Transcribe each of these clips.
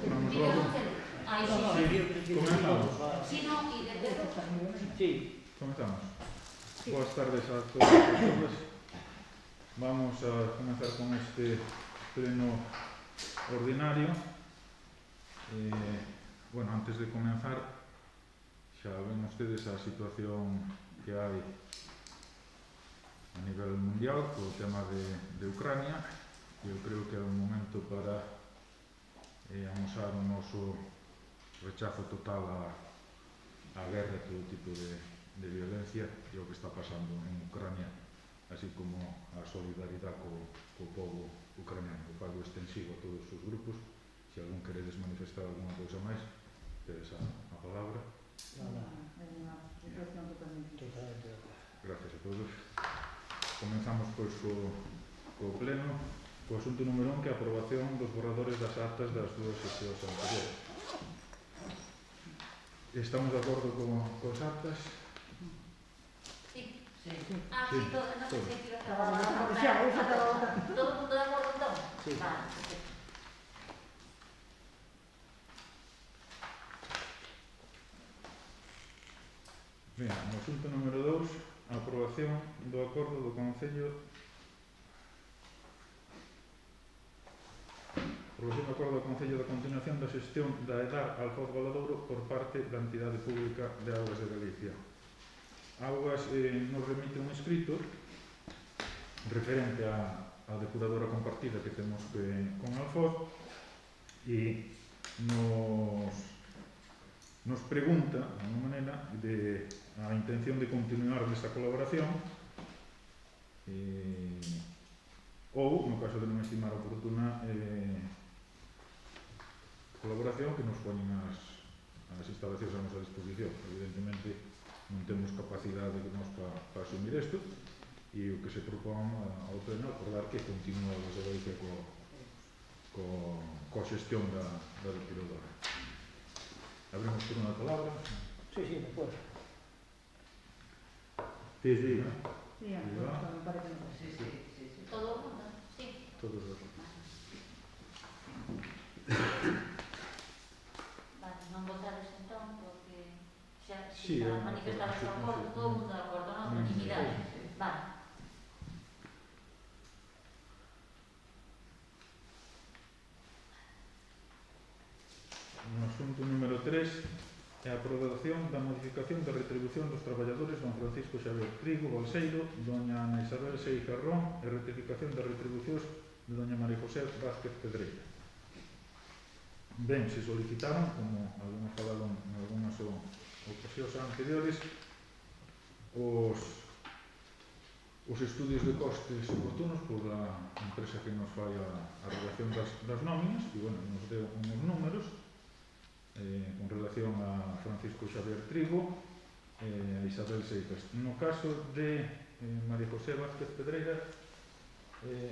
Vamos logo. Ai, Sí, comenzamos. si no, e de Sí. Comenzamos. Boas tardes a todos e a todas. Vamos a comenzar con este pleno ordinario. Bueno, antes de comenzar, xa ven ustedes a situación que hai a nivel mundial co tema de Ucrania. Eu creo que é un momento para amosar o noso rechazo total á guerra e todo tipo de violencia e o que está pasando en Ucrania, así como a solidaridade co povo ucraniano. O fago extensivo a todos os grupos. Se algún queredes manifestar alguna cousa máis, tedes a palabra. Gracias a todos. Comenzamos pois co pleno, co asunto número 1, que é a aprobación dos borradores das actas das dúas sesións anteriores. Estamos de acordo cos actas? Sí. Sí. Sí, todo, non sei se quiero acabar. Todo o mundo de acordo, entón? Sí. Vale, perfecto. Ben, no asunto número 2, a aprobación do acordo do Concello da continuación da xestión da EDAR Alfoz Valadouro por parte da entidade pública de Augas de Galicia. Augas nos remite un escrito referente á depuradora compartida que temos con Alfoz e nos pregunta, de alguma maneira, de a intención de continuar nesta colaboración ou, no caso de non estimar oportuna, colaboración que nos poñen as instalacións a nosa disposición. Evidentemente non temos capacidade para asumir isto e o que se propón ao pleno acordar que continúa a Galicia coa xestión da depuradora. Abrimos por unha palabra. Sí, de acuerdo. Sí. Sí. Todo o mundo, sí. Todos os. Vale, non votades entón, porque xa Sí, manifestades o acordo, todo o mundo de acordo, non? Unanimidade. Vale. No asunto número 3 é a aprobación da modificación da retribución dos traballadores don Francisco Xavier Trigo Balseiro, doña Ana Isabel Seijarrón e rectificación das retribucións de doña María José Vázquez Pedreira. Ben, se solicitaron, como algunos falaron en algunhas ocasións anteriores, os estudios de costes oportunos pola empresa que nos fai a relación das nóminas e, bueno, nos deu uns números con relación a Francisco Xavier Trigo e a Isabel Seixas. No caso de María José Vázquez Pedreira,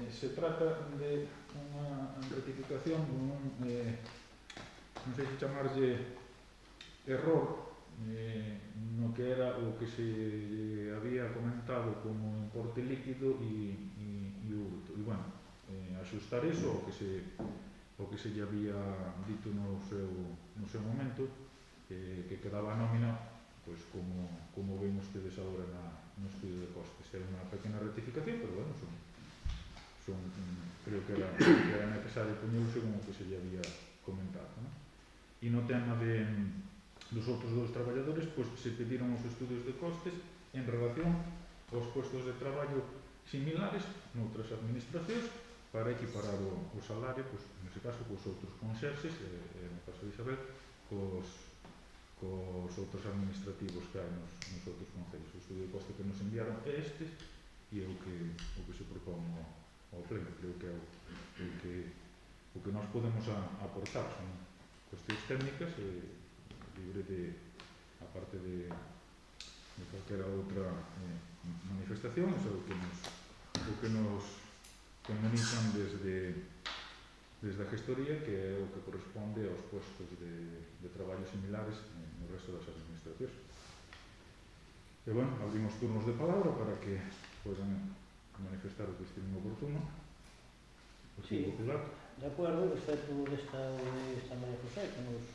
se trata de unha rectificación non sei se chamarlle error no que era o que se había comentado como importe líquido e o hurto. E, bueno, axustar iso o que se lle había dito no seu momento, que quedaba a nómina, pois como vemos ustedes agora no estudio de costes. É unha pequena rectificación, pero, bueno, creo que era necesario poñerse como que se lle había comentado, ¿no? E no tema dos outros dos traballadores, pois se pediron os estudios de costes en relación aos postos de traballo similares noutras administracións para equiparar o salario, pois, nese caso, cos outros conserxes, no caso de Isabel, cos outros administrativos que hai nos outros concellos. O estudio de coste que nos enviaron é estes e é o que se propón ao pleno. Creo que é o que nós podemos aportar. Son cuestións técnicas libre de, aparte de calquera outra manifestación. É o que nos comunican desde a gestoría, que é o que corresponde aos postos de traballo similares no resto das administracións. E, bueno, abrimos turnos de palabra para que podan manifestar o que estimen oportuno. Sí, de acuerdo, excepto desta José, que nos,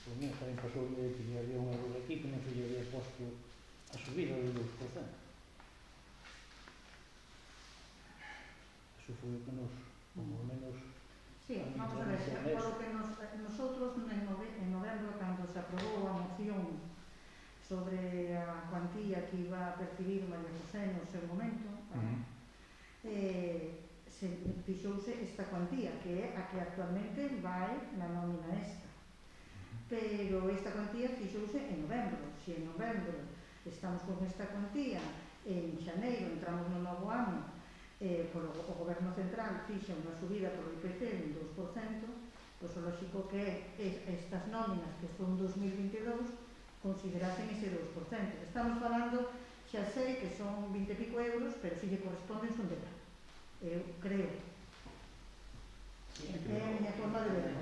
polo menos tamén pasou de que había un erro aquí que non se lle había posto a subida do 2%. Eso foi o que nos, como menos, Sí, vamos a ver, polo que nosotros en novembro, cando se aprobou a moción sobre a cuantía que iba a percibir María José no seu momento, se fixouse esta cuantía, que é a que actualmente vai na nómina esta. Pero esta cuantía fixouse en novembro. Se en novembro estamos con esta cuantía, en xaneiro entramos no novo ano, o Goberno Central fixa unha subida por IPC un 2%, pois o lógico que estas nóminas que son 2022 considerasen ese 2%. Estamos falando, xa sei que son 20 e pico euros, pero se lle corresponden son de verdade. Eu creo. É a miña forma de ver.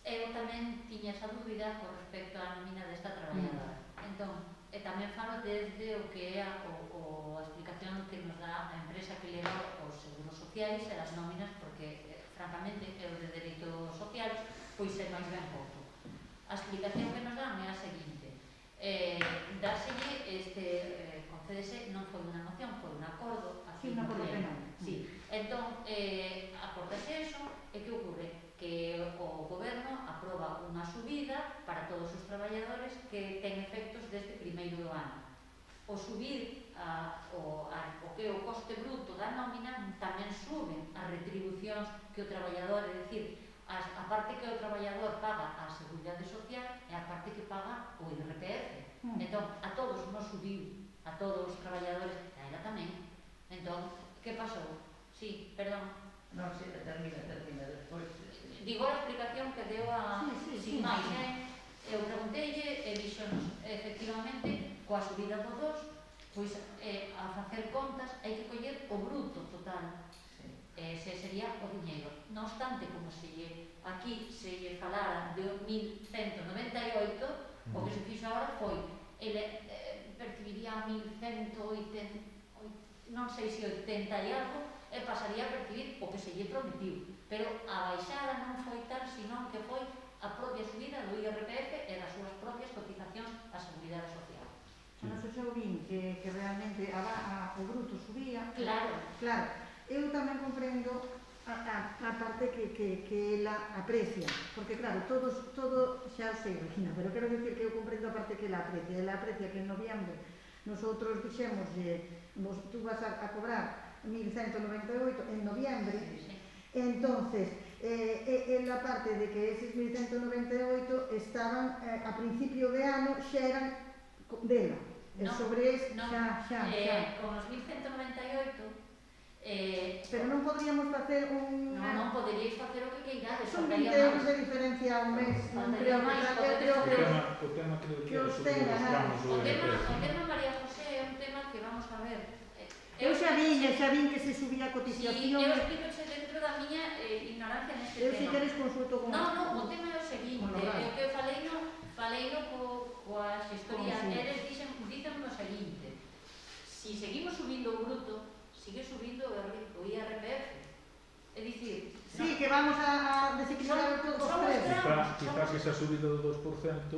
Eu tamén tiña esa dúbida con respecto á nómina desta traballadora. Entón, e tamén falo desde o que é a explicación que nos dá a empresa que leva os seguros sociais e as nóminas, porque, francamente, eu de dereito social, pois é máis ben pouco. A explicación que nos dan é a seguinte: concédese, non foi unha moción, foi un acordo. Sí, un acordo penal. Sí, entón, acordase eso, e que ocorre? Que o Goberno aproba unha subida para todos os traballadores que ten efectos desde primeiro do ano. O subir o que é o coste bruto da nómina tamén suben as retribucións que o traballador, é dicir, a parte que o traballador paga a Seguridade Social e a parte que paga o IRPF. Entón, a todos nos subiu, a todos os traballadores, e a ela tamén. Entón, que pasou? Sí, perdón. Non, si, termina despois. Digo a explicación que deu a... sin máis, eu pregunteille e dixonos, efectivamente, coa subida do 2, pois a facer contas hai que coller o bruto total. Ese sería o diñeiro. Non obstante, como aquí se lle falara de 1198, o que se fixo agora foi, ele percibiría 1180, non sei se 80 e algo, e pasaría a percibir o que se lle prometiu. Pero a baixada non foi tal, senón que foi a propia subida do IRPF e das súas propias cotizacións á Seguridade Social. Non se xa vin que realmente o bruto subía. Claro. Eu tamén comprendo a parte que ela aprecia, porque claro, todo xa sei, Regina, pero quero dicir que eu comprendo a parte que ela aprecia. Ela aprecia que en noviembre nosotros dixemos, tú vas a cobrar 1198 en noviembre, entonces, la parte de que eses 1198 estaban a principio de ano xa eran dela. Sobre ese xa. Con os 1198 pero non podríamos facer un... Non poderíais facer o que queirades. Son 20 euros de diferencia ao mes. Non creo O tema que os tengan. O tema María José é un tema que vamos a ver. Eu xa vin que se subía a cotización. Sí, eu explicoche dentro da miña ignorancia neste tema. Eu se queres consulto con... Non, o tema é o seguinte, o que faleino coa xestoría, eles dicen o seguinte: si seguimos subindo o bruto, sigue subindo o IRPF. É dicir... Sí, que vamos a desequilibrar todos os precios. Quizás esa subida do 2%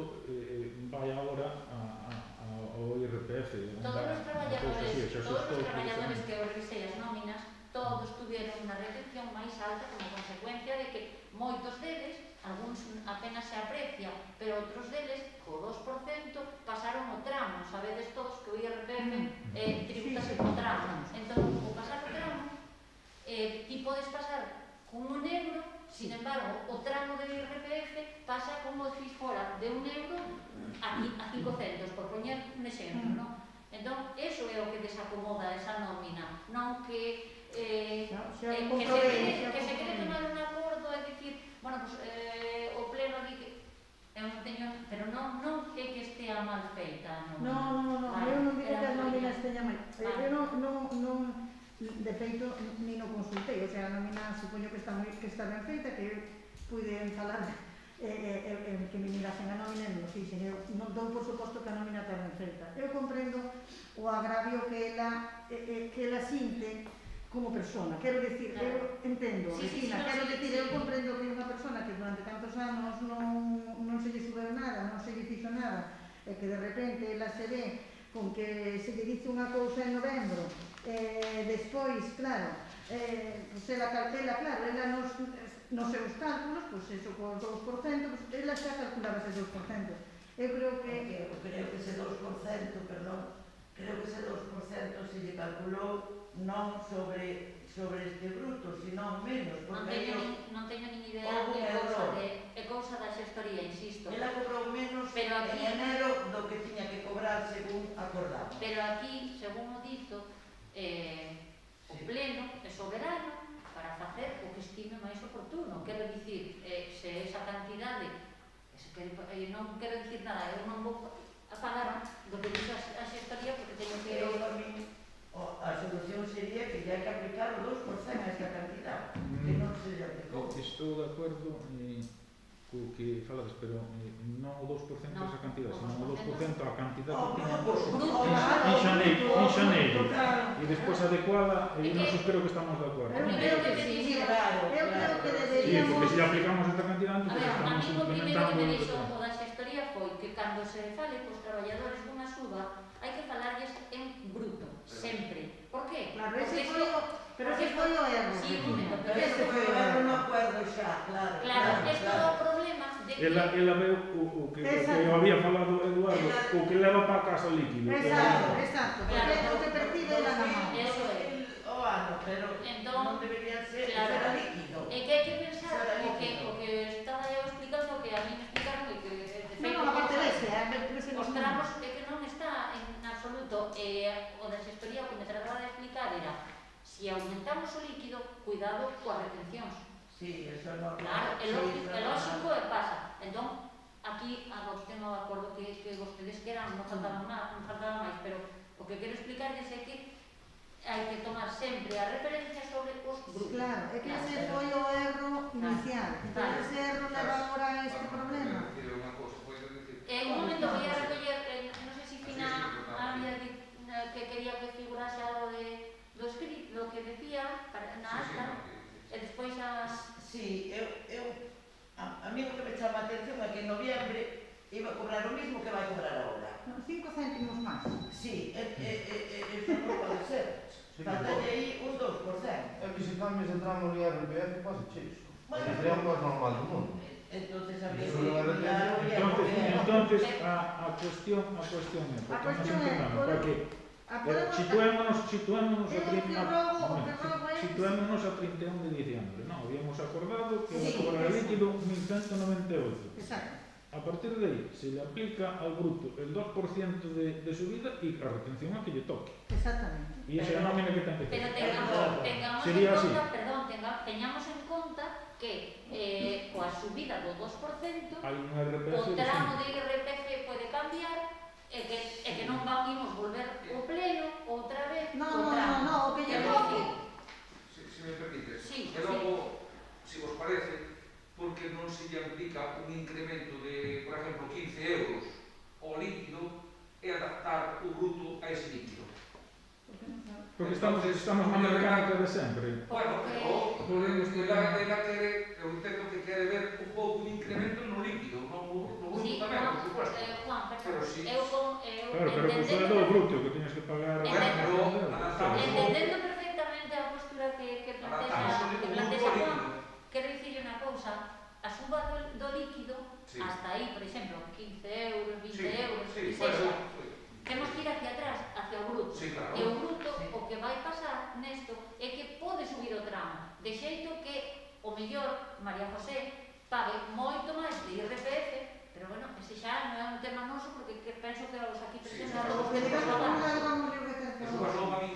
vai agora ao IRPF. Todos os traballadores que eu revisei as nóminas, todos tuvieron unha retención máis alta como consecuencia de que moitos deles, algúns apenas se aprecia, pero outros deles, co 2%, pasaron o tramo. Sabedes todos que o IRPF tributase co tramo. Entón, o pasar o tramo, ti podes pasar con €1, sin embargo, o tramo do IRPF pasa como se fora de €1 a 5 centos, por poñer un exemplo, non? Entón, eso é o que desacomoda esa nómina, non que se quere tomar un acordo e dicir, bueno, pues o pleno di que eu non teño, pero non é que estea mal feita a nómina. Non, eu non digo que as nóminas teñan mal. Eu non, de feito, ni no consultei, o sea, a nómina supoño que está ben feita, que eu pude falar que me mirasen a nómina e non o fixen. Eu non dou por suposto que a nómina está ben feita. Eu comprendo o agravio que ela sinte como persona. Quero dicir, eu entendo, Regina, tantos anos non se lle subeu nada, non se lle fixo nada, e que de repente ela se ve con que se lle dice unha cousa en novembro, despois, claro, pues ela calcula, claro, ela nos seus cálculos, pues eso, con 2%, pues ela xa calculaba ese 2%. Eu creo que... Creo que ese 2%, perdón, creo que ese 2% se lle calculou non sobre este bruto, sino menos, porque non teño nin idea é cousa da xestoría, insisto. ela cobrou menos Pero aquí, en enero do que tiña que cobrar según acordamos. Pero aquí, según o dito, o pleno é soberano para facer o que estime máis oportuno. Quero dicir, se esa cantidade, non quero dicir nada, eu non vou a pagar do que dice a xestoría porque teño que... A solución sería que ya hai que aplicar o 2% a esta cantidad, que non se lle aplicou. Estou de acordo co que falades, pero non o 2% esa cantidad, sino o 2% a cantidad que tiña en xaneiro, e despois adecuada, e non espero que estamos de acordo. Eu creo que sí, claro. Eu creo que deberíamos... Sí, porque se aplicamos esta cantidad, A entonces ver, a estamos mí o primeiro que implementando... me dixo o da xestoría foi que cando se fale cos traballadores dunha suba hai que falarlles en bruto, sempre. Por qué? Claro, ese foi o... Pero ese foi o erro. Sí, un momento, Pero ese foi o erro, non acuerdo xa, claro. Claro, esto é o problema de que... Ela veu o que había falado Eduardo, o que leva para casa líquido. Exacto, porque o que percibe ela na mão. Eso é. O ano, pero non debería ser, era líquido. E que hai que pensar o que estaba eu explicando, que a mí me explicaron e que de feito Non, aparte dese, os tramos é que non está en absoluto, o da xestoría o que me trataba de explicar era si aumentamos o líquido, cuidado coas retencións. Sí, eso non. Claro, é lógico e pasa. Entón, aquí adopten o acordo que vostedes queran, non faltaba máis, pero o que quero explicarles é que hai que tomar sempre a referencia sobre os grupos. Claro, é que ese foi o erro inicial. Entón, ese erro leva agora a este problema. En un momento voy a recoller, non sei se Fina había que quería que figurase algo do escrito, do que decía na acta, e despois as... Sí, a mí o que me chama a atención é que en noviembre iba a cobrar o mismo que vai cobrar agora. 5 céntimos máis. Sí, eso non pode ser. Faltalle aí un 2%. É que se cambias de tramo de IRPF pasa iso. Bueno, Sería o máis normal do mundo. Entonces habría Eso que non é mirar o Entonces a cuestión é, porque nos entendamos, porque situémonos a 31 de diciembre, non, habíamos acordado que Sí, o cobrar eso. líquido 1198. Exacto. A partir de aí, se le aplica al bruto el 2% de subida e a retención a que lle toque. Exactamente. E esa é a nómina que ten que Pero ter. tengamos Sería en así. conta, perdón, teñamos en conta que coa subida do 2%, Hai un RPF o de tramo de IRPF pode cambiar e que non vamos volver o pleno outra vez No, o tramo. no, o que lle Quero toque. dicir, Si me permites, Sí, e logo, si vos parece, porque non se lle aplica un incremento de, por exemplo, 15 euros ao líquido e adaptar o bruto a ese líquido. Porque estamos na mecánica de sempre. Bueno, pero ela quere, eu entendo que quere ver un pouco de incremento no líquido, non no bruto sí, tamén, por supuesto. Juan, Pero sí. eu Claro, pero que sueldo o bruto que tienes que pagar. entendendo perfectamente a postura que Adaptamos o bruto plantexa ao Juan, líquido. quero dicirlle unha cousa, a suba do líquido, Sí. hasta aí, por exemplo, 15 euros, 20 Sí, euros, sí, que sexa, pues, temos que ir hacia atrás, hacia o bruto. sí, claro. E o bruto, Sí. o que vai pasar nesto é que pode subir o tramo, de xeito que o mellor María José pague moito máis de IRPF, pero bueno, ese xa non é un tema noso porque penso que os aquí presentes Sí, O que digamos que non le vamos a representar. Eso pasou a mí.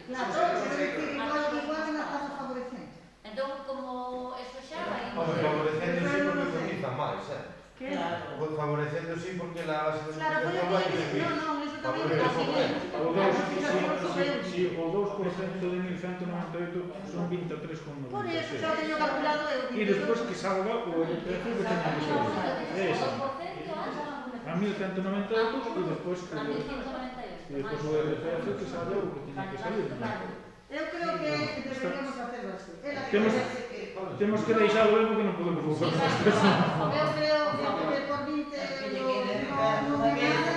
Claro, pero decir, igual na estamos favorecendo. Entón, como eso xa vai... Home, favorecendo sí porque cotiza máis, Que? Claro. Favorecendo sí porque la Claro, foi o que vai lle dicir. subir. Non, eso tamén Favorece está o menos. O 2% de 1198 son 23,96. Por eso xa o teño calculado eu. E despois que salga o RPF que teña que salir. É esa. A 1198 e despois A 1198. o RPF que salga o que teña que salir. Eu creo que deberíamos hacerlo así. Temos- O Temos que deixalo ben porque non podemos volver a facer eso. Eu creo que por 20 non é nada,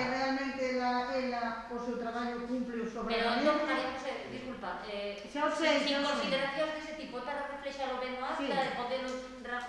realmente ela o seu traballo cumple o Pero sobradamente. entón, María José, disculpa, Xa o sei, sin xa o sei. consideracións dese tipo para reflexar o ben no acta Sí. e poderos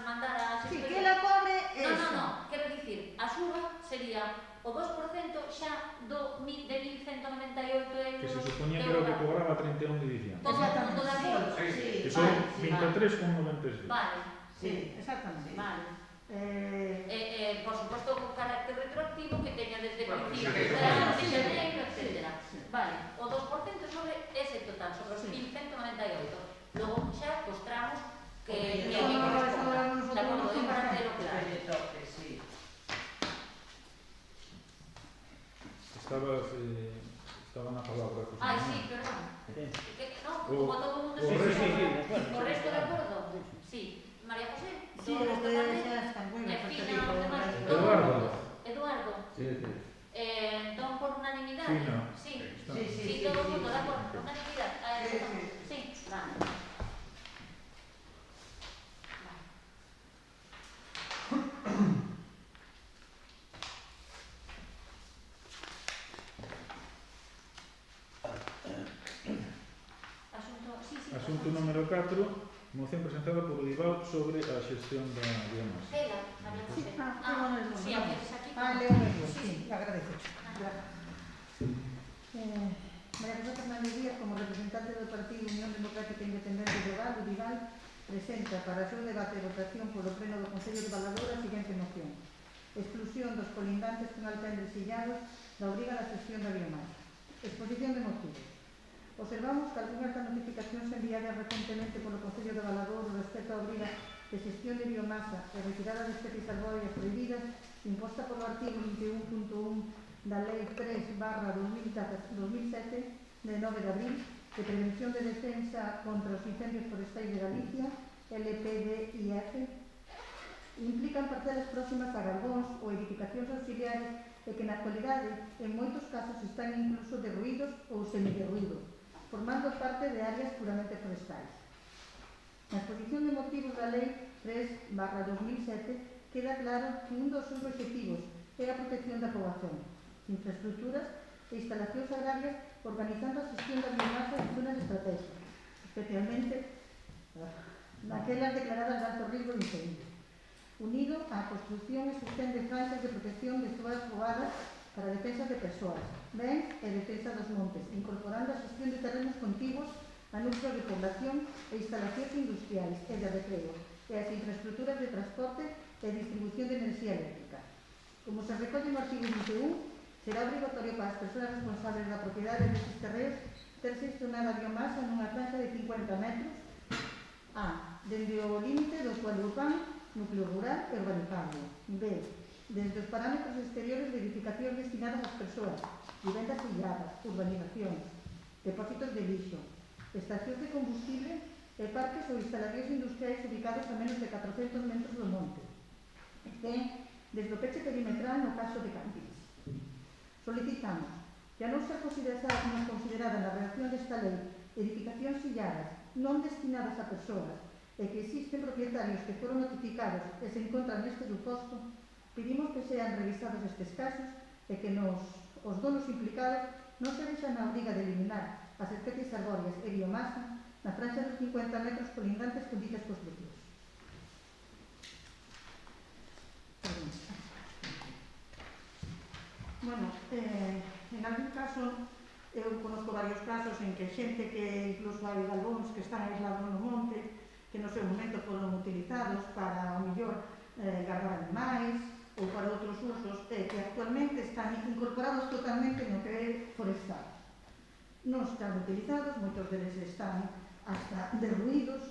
mandar a Sí, que ela come eso. No, quero dicir, a suba sería o 2% xa de 1.198 euros. Que se supoñía que era o que cobraba 31 de diciembre. Todo o mundo de acordo? Sí, Que son Vale, 23,96. Vale, sí. Exactamente. vale. Eh, Por suposto, con carácter retroactivo que teña desde Bueno, principio sí, de sí, xaneiro, sí, etc. sí. Vale, o 2% sobre ese total, sobre os Sí. 1.198. Logo xa cos tramos que No, no, correspondan. eso nosotros De acordo, no é para hacemos. telo claro. Que lle toque, sí. Estaba na palabra. José Ai, Manuel. sí, perdón. No, O- como todo o mundo o se resto, sí, sí, de acuerdo. o resto de acordo? Sí. María José? Sí, todo lo resto que tamén? xa están moi E ben Fina, facilito, os demás, resto. todo o Eduardo. mundo. Eduardo. Sí, sí. Entón, por unanimidade? Fina. Sí. Está. Sí, sí, Sí, sí, todo o sí. mundo, de acordo, por unanimidade. Sí, Sí, vale. Asunto número 4, moción presentada por Udibal sobre a xestión da biomasa. Tela, María Sí, José. tengo mesmo. Sí, a veces aquí. Leo mesmo, sí, agradezo. María José Fernández Díaz, como representante do Partido Unión Democrática Independente de Val, Udibal, presenta para o seu debate e votación polo Pleno do Concello de Valador a seguinte moción: exclusión dos colindantes con alpendres sillados da obriga da xestión da biomasa. Exposición de motivos. Observamos que algunhas das notificacións enviadas recentemente polo Concello de Valador respecto á obriga de xestión de biomasa e retirada de especies arbóreas prohibidas imposta polo artigo 21.1 da Lei 3/2007 de 9 de abril de Prevención de Defensa contra os Incendios Forestais de Galicia, LPDIF, implican parcelas próximas a galgóns ou edificacións auxiliares e que na actualidade en moitos casos están incluso derruídos ou semiderruídos, formando parte de áreas puramente forestais. Na exposición de motivos da Lei 3/2007 queda claro que un dos seus objetivos é a protección da poboación, infraestructuras e instalacións agrarias organizando a xestión da biomasa en zonas estratégicas, especialmente naquelas declaradas de alto risco de incendio, unido á construción e sostén de franxas de protección de zonas poboadas para a defensa de persoas, bens e defensa dos montes, incorporando a xestión de terrenos contiguos a núcleos de población e instalacións industriais e de recreo, e as infraestructuras de transporte e distribución de enerxía eléctrica. Como se recolle no artigo 21, será obrigatorio para as persoas responsables da propiedade destes terreos ter xestionada a biomasa nunha franja de 50 metros A, dende o límite do suelo urbano, núcleo rural e urbanizable. B, desde os parámetros exteriores de edificacións destinadas ás persoas, vivendas illadas, urbanizacións, depósitos de lixo, estacións de combustible e parques ou instalacións industriais ubicados a menos de 400 metros do monte. C, desde o peche perimetral no caso de Campinas. Solicitamos que a non ser considerada na redacción desta lei edificacións illadas non destinadas a persoas e que existen propietarios que foron notificados e se encontran neste suposto, pedimos que sean revisados estes casos e que os donos implicados non se deixan na obriga de eliminar as especies arbóreas e biomasa na franxa dos 50 metros colindantes con dichas construccións. Bueno, en algún caso, eu conozco varios casos en que xente que incluso hai galbóns que están aislados no monte, que no seu momento foron utilizados para, ao mellor, guardar animais ou para outros usos, que actualmente están incorporados totalmente no que é forestal. Non están utilizados, moitos deles están hasta derruídos,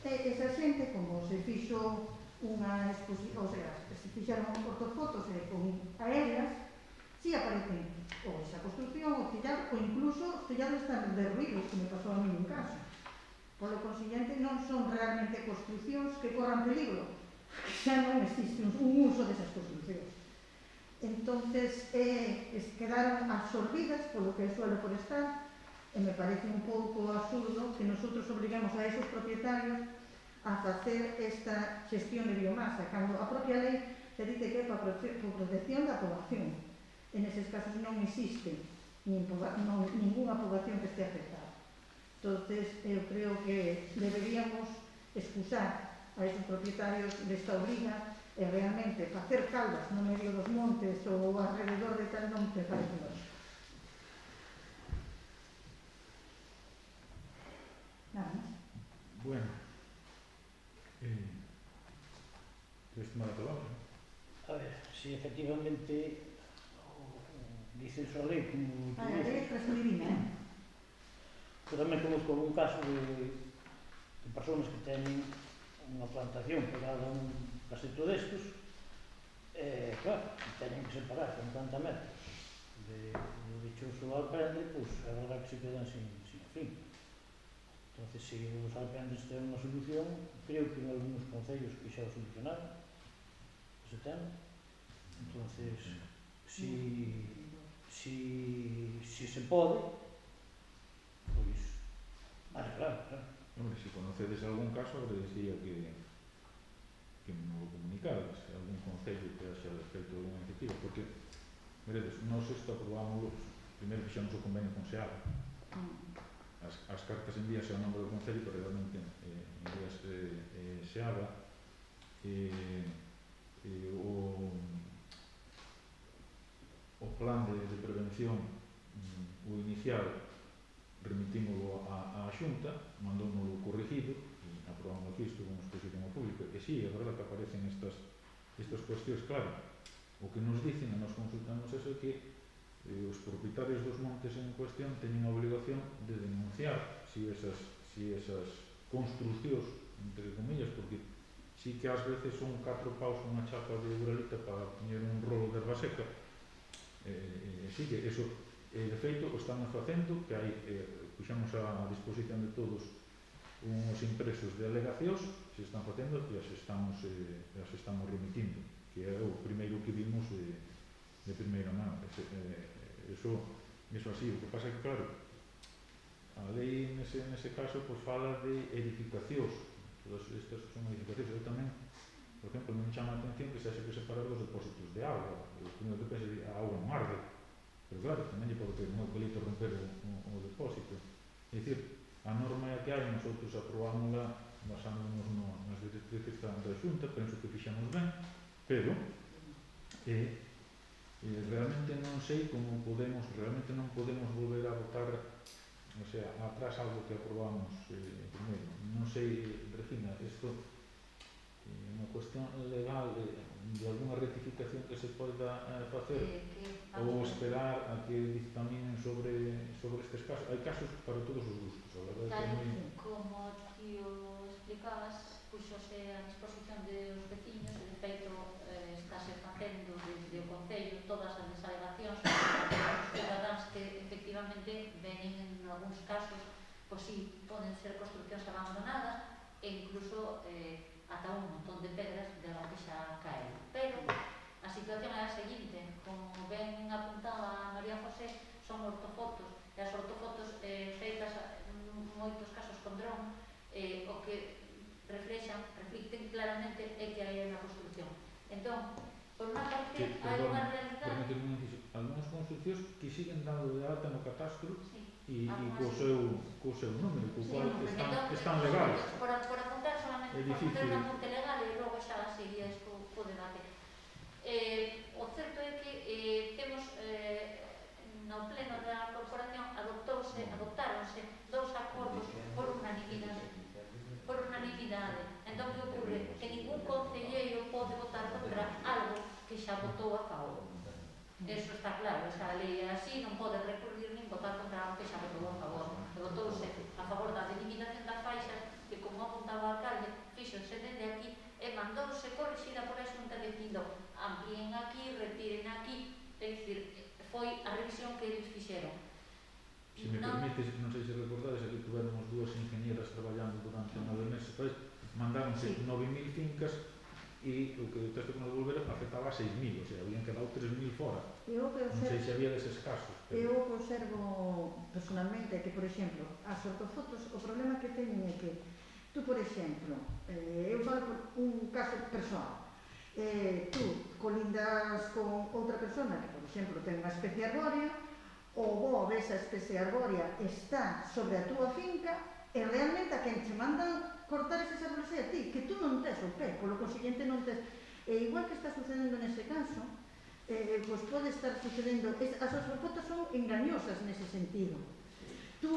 e esa xente, como se fixo unha exposición, o sea, se fixaron ortofotos con aéreas, si aparecen ou esa construcción, o tellado, ou incluso os tellados están derruídos, que me pasou a mí un caso. Por lo consiguiente, non son realmente construccións que corran peligro, xa non existe un uso desas construccións. Entonces, quedaron absorbidas polo que é suelo forestal, e me parece un pouco absurdo que nosotros obrigamos a esos propietarios a facer esta xestión de biomasa, cando a propia lei se dice que é para protección da poboación. En eses casos non existe ninguna poboación que este afectada. Entonces, eu creo que deberíamos excusar a esos propietarios desta obriga e realmente facer caldas no medio dos montes ou alrededor de tal non te parece lógico. Nada máis. Bueno, ¿quieres tomar la palabra? A ver, si efectivamente dice a lei como A lei é transmedina, Eu tamén conozco algún caso de persoas que teñen unha plantación pegada a un caseto destos, claro, teñen que separar 50 metros de dichoso alpendre, pois a verdade que se quedan sin fin. Entonces, se os alpendres ten unha solución, creo que en algúns concellos que xa o solucionaron ese tema. Entonces, si se pode, pois arreglar, claro. Hombre, se conocedes algún caso, agradecería que me lo comunicades, algún concello que haxa feito unha iniciativa, porque, veredes, nós isto aprobámoslo, primeiro fixamos o convenio con SEABA, as cartas envíase ao nome do concello, pero realmente envíase SEABA, o plan de prevención, o inicial, remitímoslo á Xunta, mandómoslo corrigido, e aprobamos aquí, estuvo en exposición ao público, e sí, é verdade que aparecen estas cuestións, claro, o que nos dicen, e nos consultamos eso, é que os propietarios dos montes en cuestión teñen a obligación de denunciar si esas construcións, entre comillas, porque sí que ás veces son 4 paus unha chapa de uralita para poñer un rolo de erva seca, sí que eso, de feito, o estamos facendo, que hai, puxamos a disposición de todos uns impresos de alegacións, se están facendo e as estamos remitindo, que é o primeiro que vimos de primeira mano. Eso así, o que pasa é que, claro, a lei nese caso pues, fala de edificacións, todas estas son edificacións. Eu tamén, por exemplo, non chama a atención que se haxe que separar os depósitos de auga, o primeiro que pensa a auga non arde, pero claro, tamén lle pode ter un eucalipto romper o depósito. É dicir, a norma que hai, nosotros aprobámosla basándonos nas directrices da Xunta, penso que fixamos ben, pero realmente non sei como realmente non podemos volver a votar, o sea, atrás algo que aprobamos primeiro. Non sei, Regina, isto é unha cuestión legal de alguna rectificación que se poida facer ou esperar a que dictaminen sobre estes casos. Hai casos para todos os gustos, a verdade que é moi... Como ti o explicabas, puxose a disposición dos veciños e, de feito, estáse facendo desde o Concello todas as desalegacións para os cidadáns que, efectivamente, venen en algúns casos, pois sí, poden ser construccións abandonadas e incluso ata un montón de pedras de algo que xa cae. Pero a situación é a seguinte, como ben apuntaba María José, son ortofotos, e as ortofotos feitas en moitos casos con dron, o que reflicten claramente é que hai unha construcción. Entón, por unha parte, hai unha realidade... Algunas construccións que siguen dando de alta no catastro e co seu número, co cual están legales. Por apuntar solamente, por apuntar un apunte legal e logo xa seguías co debate. O certo é que temos no pleno da corporación adoptáronse 2 acordos por unanimidade. Entón, que ocorre? Que ningún concelleiro pode votar contra algo que xa votou a favor. Eso está claro, esa lei é así, non pode recurrir nin votar contra algo que xa votou a favor. Votouse a favor da delimitación das faixas, que, como apuntaba o alcalde, fíxose desde aquí e mandouse corrixida por a Xunta dicindo amplíen aquí, retiren aquí, é dicir, foi a revisión que eles fixeron. Se me permites, non sei se recordades, aquí tuvéramos 2 ingenieras traballando durante 9 meses, mandáronse 9.000 fincas e o que o texto que nos devolveron afectaba a 6.000, o sea, habían quedado 3.000 fora. Non sei se había deses casos. Eu observo personalmente que, por exemplo, as ortofotos, o problema que teñen é que Tú, por exemplo, eu falo por un caso persoal. Tú colindas con outra persona que, por exemplo, ten unha especie arbórea, o vos esa especie arbórea está sobre a túa finca e realmente a quen te mandan cortar eses árboles é a ti, que tú non tes o pé, polo consiguiente non tes... E igual que está sucedendo nese caso, pois pode estar sucedendo... As súas fotos son engañosas nese sentido. Tú...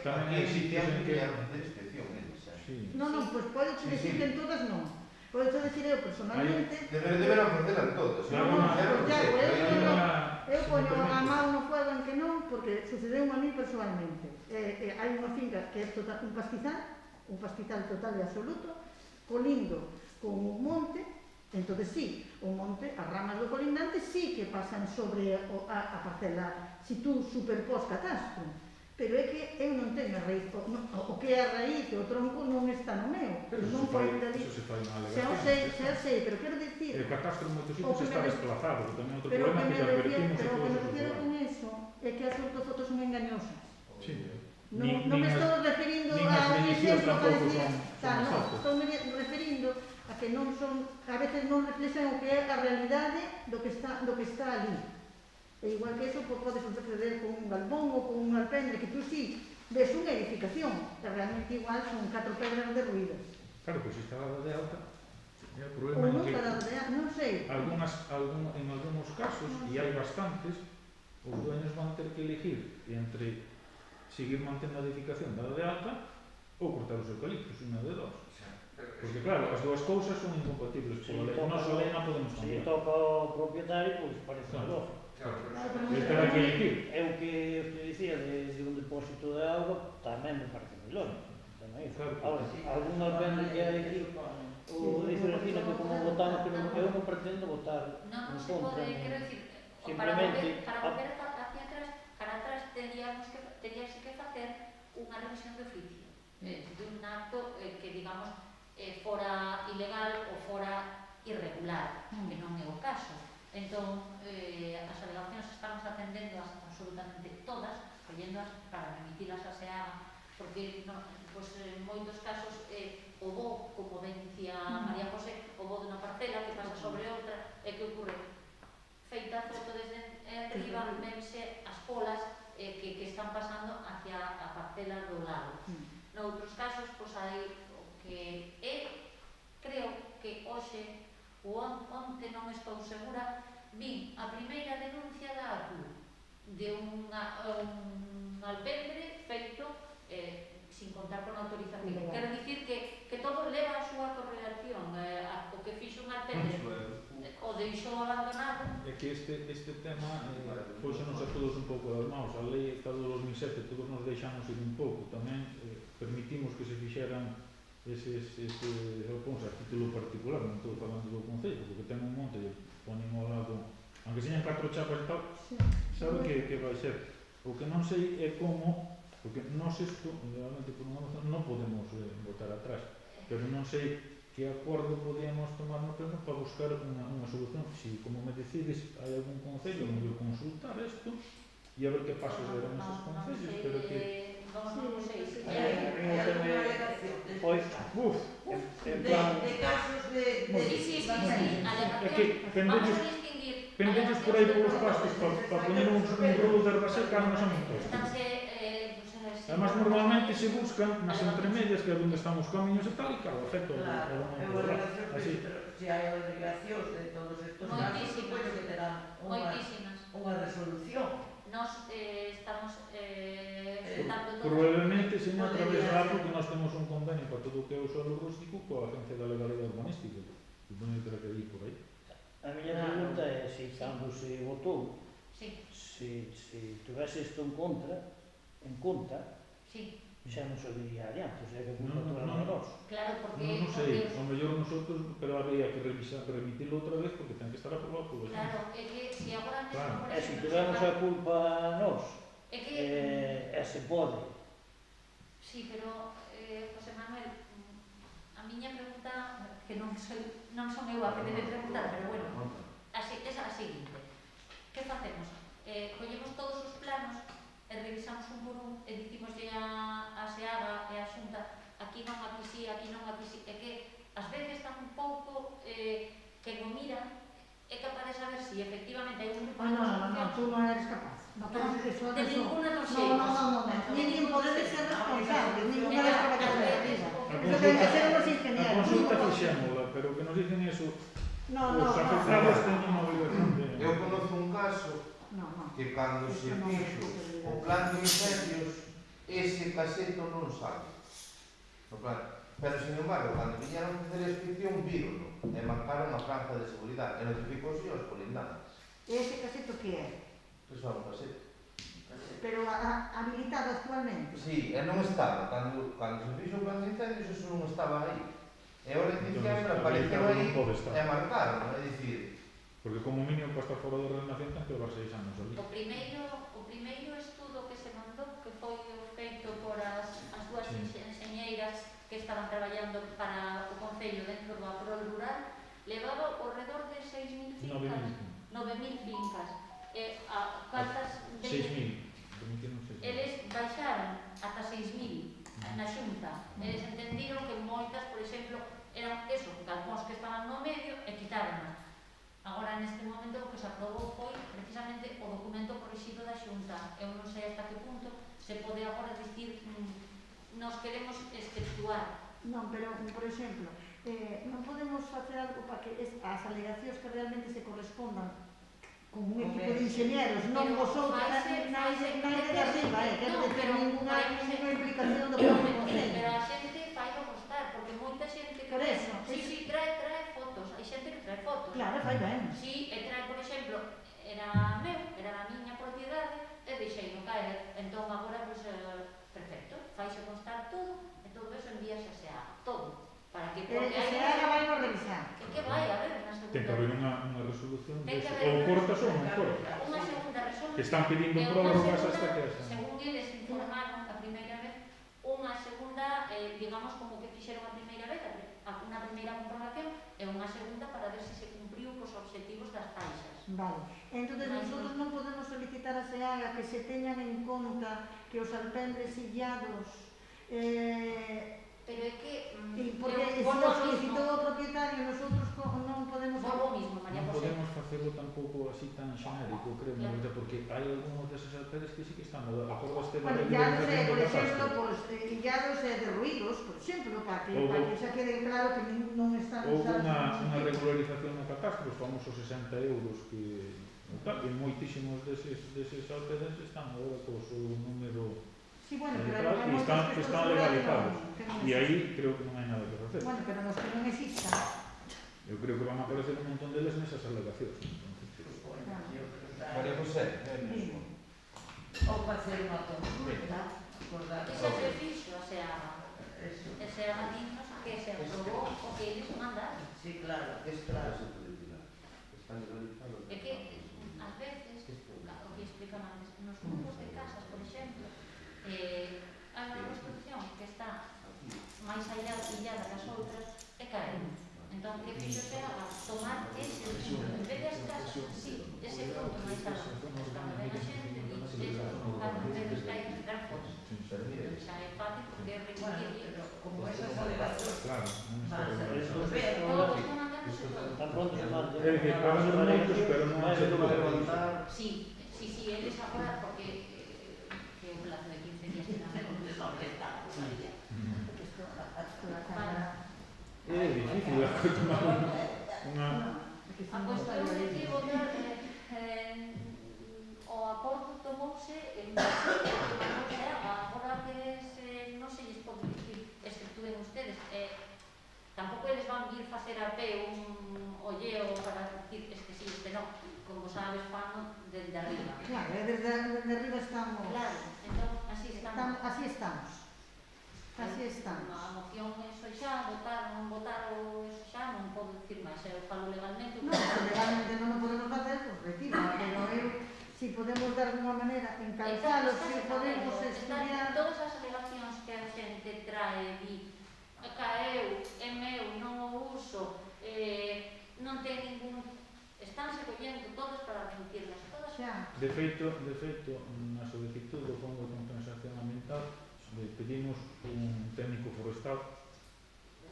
Tamén hai sitios en que... Non, pois podes decir que en todas non. Podes decir eu personalmente... Deberán facelas todas. Eu poño a mão no fuego en que non, porque sucedeu a mí personalmente. Hai unha finca que é un pastizal total e absoluto, colindo con un monte, entonces sí, o monte, as ramas do colindante sí que pasan sobre a parcela, si tú superpós catastro. Pero é que eu non teño a raíz, o que é a raíz, o tronco non está no meu. Pero non foi dali. Eso se fai na Xa alegación. sei, pero quero dicir... El catastro en moitos sitios está desplazado, que tamén é outro Pero o problema que que me advertimos refiero, a todos os con usuarios. eso é que as ortofotos son engañosas. Sí. Non me estou referindo nin a as un medicións exemplo para tampouco decir... son Non, exactas. estou me referindo a que non son... A veces non reflexan o que é a realidade do que está ali. E igual que eso, pode suceder con un galpón ou con un alpendre, que tú sí ves unha edificación, que realmente igual son 4 pedras derruídas. Claro, pois está dada de alta. E o Ou problema non é que para non sei. en algúns casos, e hai bastantes, os dueños van ter que elegir entre seguir mantendo a edificación dada de alta ou cortar os eucaliptos, unha de dos. Porque claro, as dúas cousas son incompatibles pola lei. Nós a lei non podemos Se cambiar. toca ao propietario, pois parece Claro. lógico. Ele terá que elegir. É o que te dicía de un depósito de auga, tamén me parece moi lógico. Claro. Ahora, algún alpendre que hai aquí, o dice Regina que como votamos, pero eu non pretendo votar Non en se contra. pode, quero dicir, Simplemente, para volver para atrás teríase que facer unha revisión de oficio, dun acto que, digamos, fora ilegal ou fora irregular, que non é o caso. Entón, as alegacións estamos atendendo absolutamente todas, collendoas para remitirlas a SEAGA, porque en moitos casos o bo, como ben dicía María José, o bo dunha parcela que pasa sobre outra, e que ocorre feita a foto desde arriba, vense as polas que están pasando hacia a parcela do lado. Noutros casos, hai o que creo que hoxe ou onte, non estou segura, vin a primeira denuncia da ATU de un alpendre feito sin contar con autorización. Quero dicir que todo leva a súa correlación. O que fixo un alpendre o deixou abandonado. É que este tema póxanos a todos un pouco das maus. A lei está do 2007, todos nos deixamos ir un pouco. Tamén permitimos que se fixeran eses alpóns a título particular, non estou falando do Concello, porque ten un monte e ponen ao lado, aunque señan 4 chapas e tal, sabe que vai ser. O que non sei é como, porque nós isto, realmente por unha moción, non podemos botar atrás, pero non sei que acordo podíamos tomar no pleno para buscar unha solución. Si, como me decides, hai algún concello, mellor consultar isto e a ver que pasos deron esos concellos, pero que... Non sei. Pois, de casos de... Sí, É que vamos a distinguir. pendellos por aí polos pastos para poner un rolo de erva seca non son moitos. Además, normalmente se buscan nas entremedias, que é onde están os camiños e tal, e claro, afecta Así. Se hai obligacións de todos estos casos, supoño que terán unha resolución. Nos estamos dando todo. Probablemente seña a través da porque nós temos un convenio para todo o que é o suelo rústico coa Agencia da Legalidade Urbanística. Supoño que terá que ir por aí. a miña pregunta é se cando se votou, Sí, se tuvese isto en conta, sí. xa non se diría adiante, o sea que culpa Non, toda non, de nós. Claro, porque... Non sei, ao mellor nosotros, pero habría que remitilo outra vez porque ten que estar aprobado por xente. Claro, é que se agora mesmo... Claro. por E se exemplo, tivemos a culpa nós, É que... se pode. Sí, pero, José Manuel, a miña pregunta, que non son eu a que debe preguntar, pero bueno, é a seguinte. Que facemos? Collemos todos os planos e revisamos un por un e dicimoslle a SEAGA e a Xunta aquí aquí non, aquí sí, é que ás veces está un pouco que non mira, é capaz de saber si efectivamente hai un grupo de No, tú non eres capaz. No, eso de ninguna dos seis. No. Nin podedes ser responsable, ninguna das traballadoras de arriba. Eso ten que ser os A ingenieros. consulta fixémola, pero que nos dicen eso, No. os afectados teñen unha obligación de... Eu conozco un caso No. que cando se Eso non é fixo responsabilidade. o plan de incendios, ese caseto non sabe. No plan. Pero, sin embargo, cando viñeron a facer a inspección, vírono e marcaron a franja de seguridade e notificóse aos colindantes. Ese caseto que é? Que son un caseto. Pero habilitado actualmente. Sí, e non estaba. Cando se fixo o plan de incendios, eso non estaba aí. E ahora en diciembre apareceu aí e marcaron, é dicir... Porque como mínimo para estar fora da ordenación ten que levar 6 anos ali. O primeiro estudo que se mandou, que foi feito por as dúas enxeñeiras que estaban traballando para o Concello dentro do Aprol Rural, levaba ao redor de 6.000 fincas. 9.000 fincas. Cantas 6.000. Permitieron 6.000. Eles baixaron ata 6.000 na Xunta. Eles entendiron que moitas, por exemplo, eran eso, galpóns que estaban no medio e quitaron. Agora, neste momento, o que se aprobou foi precisamente o documento corrixido da Xunta. Eu non sei hasta que punto se pode agora dicir nos queremos exceptuar. Non, pero, por exemplo, non podemos facer algo para que as alegacións que realmente se correspondan con un equipo de ingenieros, non vosotros, naide de arriba, que non ten ninguna implicación do propio Concello. Pero a xente fai o costar, porque moita xente que... Por eso. Sí, trae fotos, hai xente que trae fotos. Claro, fai ben. Sí, e trae, por exemplo, era a miña propiedade, e deixei no caer. Entón, agora, pois, perfecto, faise constar todo, e todo eso envíase a SEA, todo. Para que porque Se haga vai no revisar. que vai a ver na segunda... Ten que haber unha resolución Ten que de haber ou unha cortas ou non cortas. Unha segunda resolución. Que están pedindo e unha prórrogas segunda, hasta que esa. según eles informaron a primeira vez, unha segunda, digamos, como que fixeron a primeira vez, unha primeira comprobación e unha segunda para ver se cumpriu cos obxectivos das taxas. Vale. Entón, nosotros non podemos solicitar a SEAGA que se teñan en conta que os alpendres illados Pero é que... porque se o solicitou o propietario, nosotros non podemos... Volvo mismo, María Non José. podemos facelo tampouco así tan xenérico, creo, Claro. porque hai algúns deses alperes que sí que están, acordaste da Bueno, illados é, por regularización exemplo, do catastro? illados é de ruidos, por exemplo, para que xa quede claro que non están Houve usados unha regularización no catastro, os famosos 60 euros que e moitísimos deses alperes están agora co seu número Sí, bueno, pero e están legalizados. E aí creo que non hai nada que facer. Bueno, pero nos que non existan. Eu creo que van a aparecer un montón deles nesas alegacións. María José, Ou facer unha consulta, acordar. Esa se fixo, o sea, Eso. ese era dignos que se aprobou o que eles mandaron. Sí, claro, Este claro. se puede tirar. Está legalizado. É que, ás veces, o que explican antes, nos grupos de casas, por exemplo, hai unha construcción que está máis illada que as outras e caen. Entón, que fixo se a tomar ese punto, en vez das casas, sí, ese punto máis alto, cando ven a xente, dice, cando ven os caen, dar fotos. Xa é fácil, porque é Bueno, requisito. pero como esas alegacións Claro, non está regulalizado. Todos están mandándose todo. Tan pronto se mande. É dicir, van a haber moitos, pero non Vai se ser todo. levantar. Sí, eles agora, porque que o plazo de 15 días que dan É difícil tomar unha... a cuestión é que votar o acordo tomouse agora que non se lles pode dicir exceptúen ustedes tampouco eles van vir facer a pé un olleo para dicir este sí, este non, como sabes, fan desde arriba. Claro, desde arriba estamos... Claro, entón así estamos. Así estamos. Así estamos. A moción eso xa, votar, non votar o eso xa, non podo dicir máis, eu falo legalmente. Non, legalmente non o podemos facer, pues retiro, pero eu, si podemos de alguma maneira encalzalo, si podemos estudiar... Todas as alegacións que a xente trae, di, caeu, é meu, non o uso, non ten ningún... Estánse collendo todas para remitirlas, todas. Xa. De feito, na solicitude do Fondo de Compensación Ambiental pedimos un técnico forestal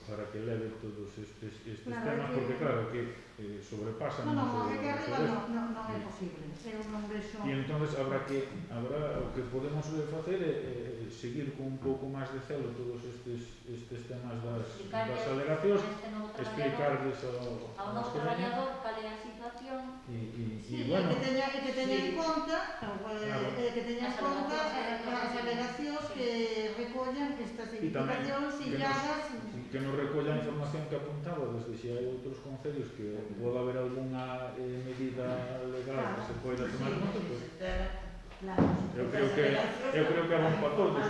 para que leve todos estes Claro, temas, é que- porque claro que sobrepasan No, é que arriba non é posible. Eu non vexo... e entonces habrá o que podemos facer é seguir con un pouco máis de celo todos estes temas das alegacións, explicarles ao novo traballador cal é a situación. Sí, bueno, que teña en conta as alegacións que recollan estas edificacións illadas. que nos recolla a información que apuntaba desde se hai outros concellos que poda haber algunha medida legal que se poida tomar conta, pues, Claro. eu creo que é bon para todos.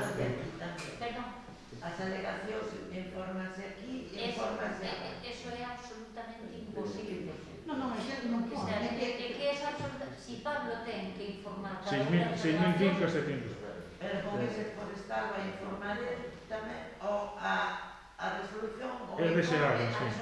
Perdón, As alegacións informanse aquí e informanse aquí. eso é absolutamente imposible. Non, é que non O pode. sea, É que que é absolutamente... Si Pablo ten que informar cada 6.000 fincas e fincas. Pero con ese forestal vai informar el tamén o a resolución o É deseable, informe,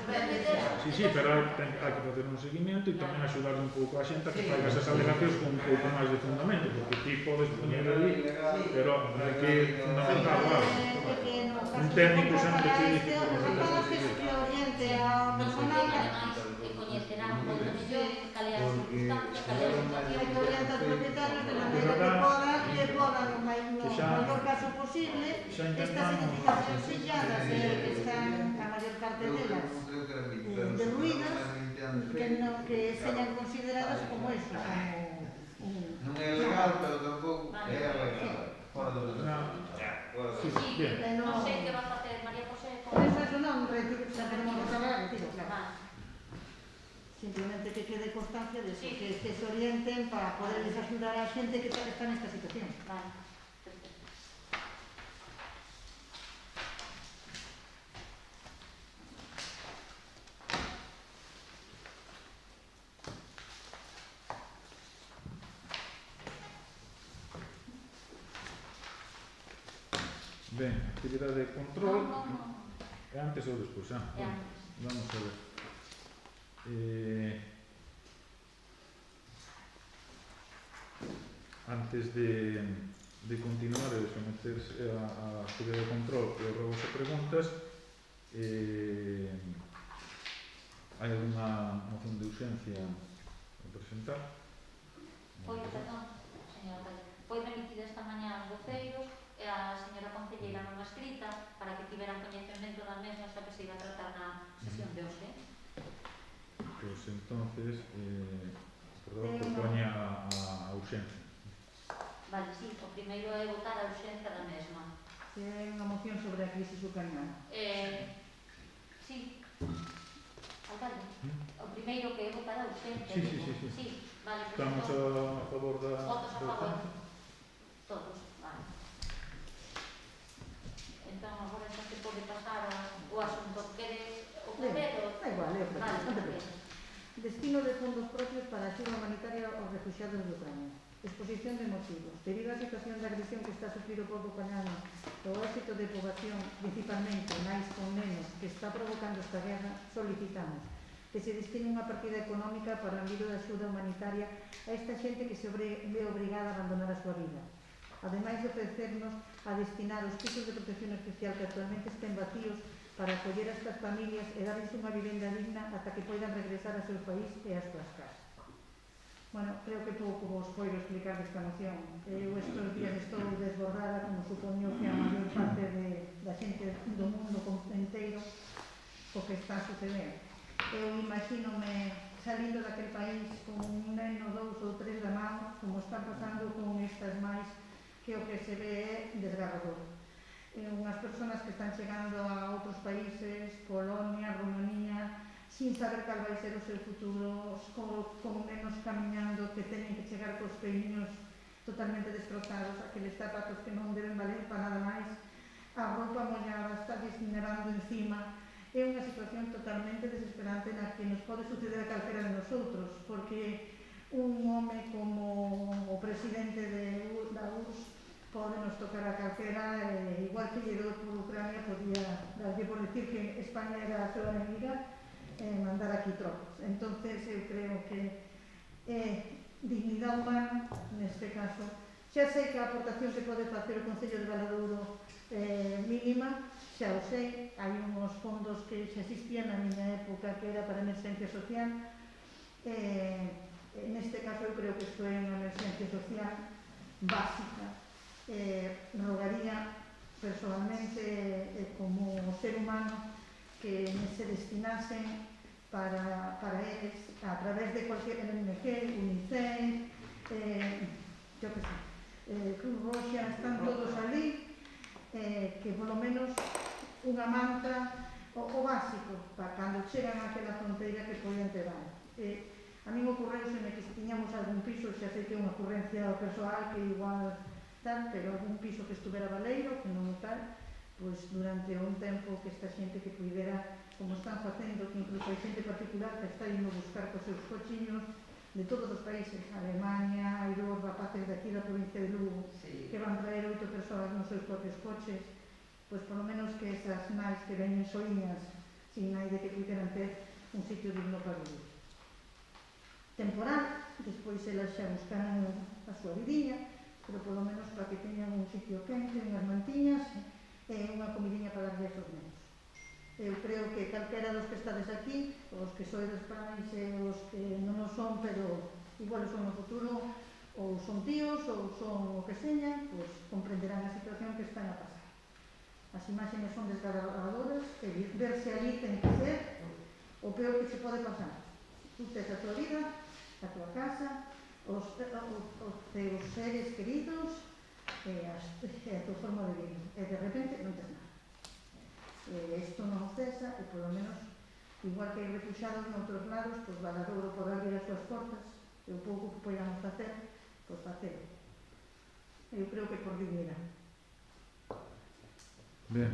sí. Sí, pero hai que facer un seguimento e tamén axudar un pouco a xente a que faiga esas alegacións con un pouco máis de fundamento, porque ti podes poñer ali, pero hai que fundamentar algo. Un técnico sempre che dice que oriente a personal que coñecerán moito mellor cal é a circunstancia, cal é a situación. que orienta aos propietarios de maneira que podan no maior caso posible estas edificacións illadas que están a maior parte delas derruídas que señan consideradas como eso, Non é legal, pero tampouco é legal. Fora do Sí, non sei que va a facer María José con... eso non, xa podemos recabar, retiro, claro. Vale. Simplemente que quede constancia de eso, que se orienten para poderles axudar a xente que está nesta situación. Vale, perfecto. Ben, actividade de control. No. É antes ou despois? É antes. Vamos a ver. Antes de continuar e de someterse a actividade de control e os robos e preguntas, hai alguna moción de urxencia a presentar? Perdón, señora Calle, foi remitida esta mañá aos voceiros e a señora concelleira non escrita para que tiveran coñecemento da mesma xa que se iba a tratar na sesión de hoxe. Pois entonces, propoña a urxencia. Vale, sí, o primeiro é votar a urxencia da mesma. Se é unha moción sobre a crisis ucraniana. Sí. Alcalde, o primeiro que é votar a urxencia. Sí. Sí, vale. Estamos a favor da... Votos a favor. Todos, vale. Entón, agora xa se pode pasar o asunto que queres o primeiro. Da igual, é o Vale, primeiro. Destino de fondos propios para a axuda humanitaria aos refugiados de Ucrania. Exposición de motivos. Debido á situación de agresión que está a sufrir o pobo ucraniano e o éxito de poboación, principalmente máis con menos, que está provocando esta guerra, solicitamos que se destine unha partida económica para o envío de axuda humanitaria a esta xente que se ve obrigada a abandonar a súa vida. Ademais de ofrecernos a destinar os pisos de protección especial que actualmente estén vacíos para acoller a estas familias e darles unha vivenda digna ata que poidan regresar ao seu país e ás súas casas. Bueno, creo que pouco vos poido explicar desta moción. Eu estes días estou desbordada, como supoño que a maior parte da xente do mundo inteiro, o que está a suceder. Eu imagínome salindo daquel país con un neno, 2 ou 3 da mão, como está pasando con estas máis, que o que se ve é desgarrador. Unhas persoas que están chegando a outros países, Polonia, Rumanía, sin saber cal vai ser o seu futuro, con nenos camiñando que teñen que chegar cos peiniños totalmente destrozados, aqueles zapatos que non deben valer para nada máis, a roupa mollada está desminerando encima. É unha situación totalmente desesperante na que nos pode suceder a calquera de nosotros, porque un home como o presidente da URSS pode nos tocar a calquera, igual que lle dou por Ucrania, podía darlle por decir que España era a súa enemiga, mandar aquí tropas. Entonces eu creo que é dignidade humana neste caso. Xa sei que a aportación que pode facer o Concello de Valadouro mínima, xa o sei, hai uns fondos que xa existían na miña época que era para emerxencia social. Neste caso eu creo que isto é unha emerxencia social básica. Rogaría personalmente como ser humano que se destinasen para eles a través de cualquier ONG, UNICEF, yo que sei, Cruz Roxa, están todos ali, que polo menos unha manta o básico para cando chegan aquela fronteira que poden levar. A mí ocurreuseme que se tiñamos algún piso, xa sei que é unha ocurrencia persoal que igual tal, pero algún piso que estuvera baleiro, que non tal, pois durante un tempo que esta xente que puidera, como están facendo, que incluso hai xente particular que está indo buscar cos seus cochiños de todos os países, Alemania, hai dous rapaces de aquí da provincia de Lugo que van traer 8 persoas nos seus propios coches, pois polo menos que esas nais que veñen soiñas sin nai de que puderan ter un sitio digno para vivir. Temporal, despois elas xa buscarán a súa vidiña, pero polo menos para que teñan un sitio quente, unhas mantiñas e unha comidiña para darlle aos nenos. Eu creo que calquera dos que estades aquí, os que soides pais e os que non o son, pero igual son no futuro, ou son tíos, ou son o que señan, pois comprenderán a situación que están a pasar. As imaxes son desgarradoras e verse ali ten que ser o peor que se pode pasar. Tú tes a tua vida, a tua casa, os teus seres queridos e a tua forma de vida. E de repente non tes nada. Isto non cesa e polo menos, igual que hai refuxados noutros lados, pois Valadouro pode abrir as súas portas e o pouco que podamos facer, pois facelo. Eu creo que por dignidade. Ben,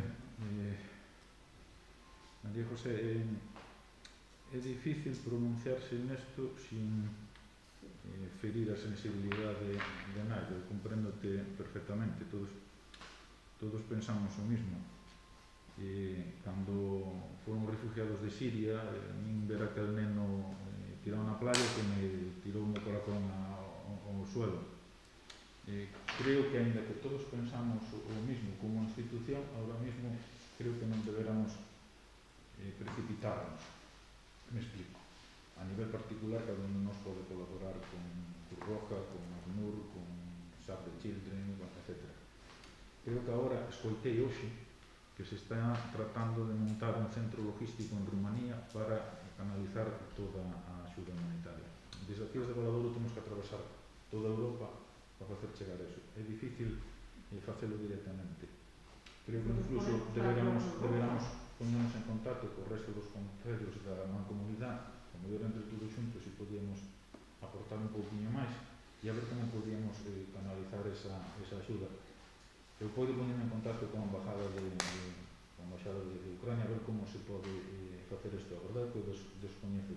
María José, é difícil pronunciarse nesto sin ferir a sensibilidade de nai. Eu comprendo-te perfectamente, todos pensamos o mismo. Cando foron refugiados de Siria, nin ver aquel neno tirado na playa que me tirou o corazón ao suelo. Creo que, ainda que todos pensamos o mismo como institución, ahora mismo creo que non deberamos precipitarnos. Me explico. A nivel particular, cada un de nós pode colaborar con Cruz Roja, con ACNUR, con Save the Children, etc. Creo que agora escoitei hoxe que se está tratando de montar un centro logístico en Rumanía para canalizar toda a axuda humanitaria. Desde aquí, desde Valadouro, temos que atravesar toda Europa para facer chegar eso. É difícil facelo directamente. Creo que incluso deberamos ponernos en contacto co resto dos concellos da mancomunidade, como ver entre todos xuntos se podíamos aportar un pouquinho máis e a ver como podíamos canalizar esa axuda. Eu podo ponerme en contacto con a embajada de Ucrania a ver como se pode facer isto. A verdade que eu descoñezo.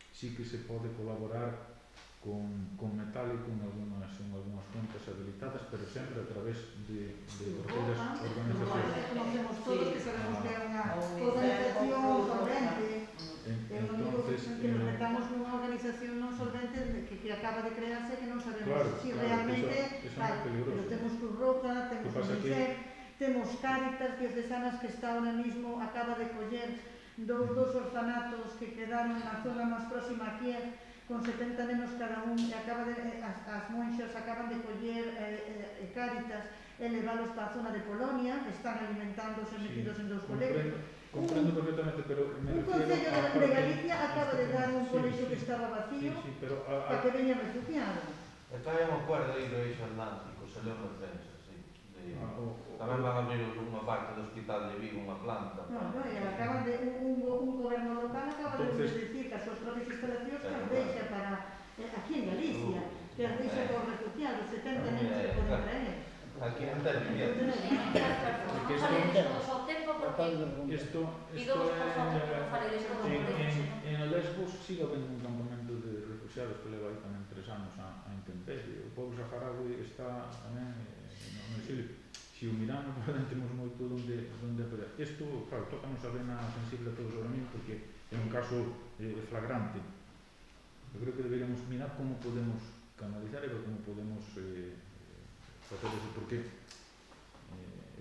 Sí que se pode colaborar con Metálico en algunhas contas habilitadas, pero sempre a través de aquelas organizacións. Conocemos todos que sabemos que é unha organización solvente. Eu non digo que nos metamos nunha organización non solvente que acaba de crearse que non sabemos si realmente pero temos Cruz Roja, temos UNICEF, temos Cáritas Diocesanas que está ahora mismo, acaba de coller dos orfanatos que quedaron na zona máis próxima a Kiev con 70 nenos cada un e as monxas acaban de coller Cáritas e leválos para a zona de Polonia, están alimentándose metidos en dos colegios. Comprendo perfectamente, pero un concello de Galicia acaba de dar un colegio que estaba vacío para que veñan refugiados. Está aí un acuerdo aí do eixo atlántico, se leu na prensa, sí. Tamén van a abrir unha parte do hospital de Vigo, unha planta. Acaban de, un goberno local acaba de decir que as súas propias instalacións que as deixa para, aquí en Galicia, que as deixa para os refugiados, 70 nenos que poden traer. Aquí non ten vivienda. En Lesbos sigue habendo un campamento de refugiados que leva aí tamén 3 anos a intemperie. O povo saharaui está tamén no exilio. Se o miramos, temos moito onde apoiar. Isto, claro, tócanos a vena sensible a todos ahora mismo porque é un caso flagrante. Eu creo que deberíamos mirar como podemos canalizar e ver como podemos facer eso, porque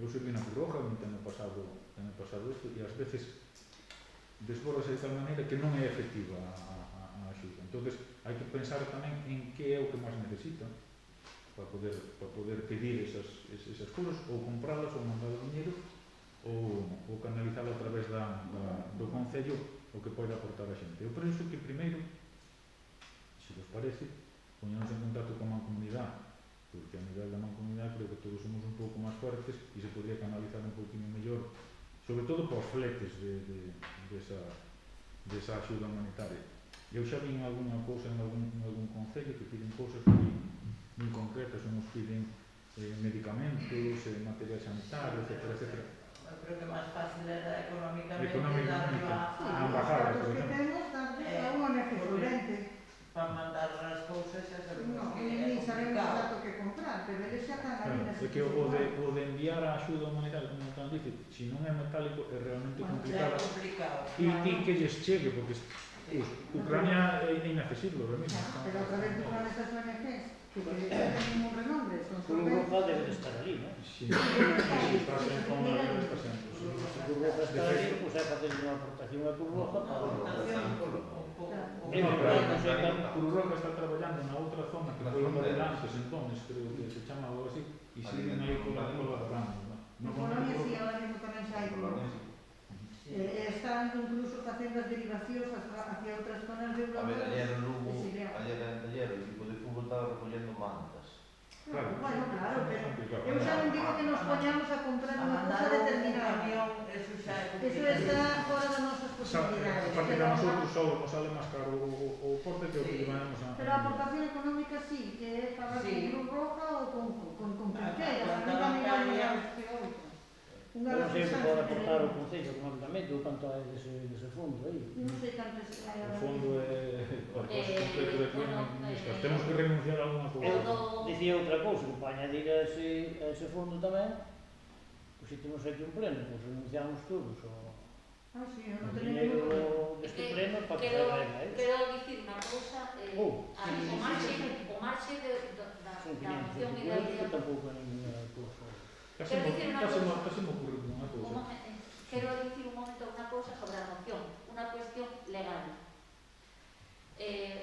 eu serví na Cruz Roja, non teño pasado isto, e ás veces desbordas de tal maneira que non é efectiva a axuda. Entonces, hai que pensar tamén en que é o que máis necesita para poder pedir esas cousas, ou compralas, ou mandar o dinheiro, ou canalizarlo a través do Concello o que pode aportar a xente. Eu penso que primeiro, se vos parece, poñamos en contacto con a mancomunidade, porque a nivel da mancomunidade creo que todos somos un pouco máis fuertes e se podría canalizar un pouquinho mellor, sobre todo para os fletes desa axuda humanitaria. Eu xa vi algunha cousa en algún concello que piden cousas moi concretas, uns piden medicamentos, material sanitario, etc. Eu creo que máis fácil era económicamente Económicamente. darlo A embajada, Os por que exemplo. temos darlle a un ONG solvente. para mandar as cousas xa sabemos No, que ni é sabemos complicado. exato que comprar, pero eles xa están ali Claro, na é que o de enviar a axuda humanitaria, como tan dice, se non é metálico é realmente Bueno, Xa é complicado. complicado. E que lles chegue, porque Ucrania é inaccesible, ahora mismo. Pero a través de una de esas ONGs que tienen un renombre, son Cruz solventes. Roja debe de estar ali, non? Sí, está sempre con la está sempre. Cruz Roja está ali, pois é facer unha aportación a Cruz Roja para... Aportación un pouco Cruz Roja está traballando na outra zona que foi unha de antes, entonces, creo que se chama algo así, e siguen aí colaborando, ¿no? En Polonia sí, ahora mismo tamén xa hai Polonia. Están incluso facendo as derivacións hacia outras zonas de A Europa. ver, ayer en Lugo, de Siria. ayer o equipo de fútbol estaba recollendo mantas. Claro, Bueno, claro, pero complicado. eu xa non digo que nos poñamos a comprar a unha cousa mandar un determinada. camión, eso xa é Eso complicado. está fora das nosas posibilidades. Aparte que a nosotros só nos sale máis caro o porte que o que Sí. llevamos a... Pero a aportación económica sí, que é falar Sí. con Cruz Roja ou con A calquera, a conta mí tamén igual bancaria. que outra. Unha Eu non sei o que pode reflexão aportar o que Concello económicamente ou canto hai dese fondo aí. non sei cantos hai O ahora fondo mismo. é o costo completo de bueno, clínicas. Temos que renunciar a alguna cousa. Eu dicía outra cousa, que para añadir a ese fondo tamén, pois se temos aquí un pleno, pois renunciamos todos Ah, sí, eu non ao teño dinheiro ningún problema. deste pleno para que se Quero arregle a quero dicir unha cousa, Oh, a mí, o marxe da son moción 500 e da euros, que idea. tampouco é ninguna cousa. Casi Quero dicir unha cousa. me ocurre unha cousa. Quero dicir un momento unha cousa sobre a moción, unha cuestión legal.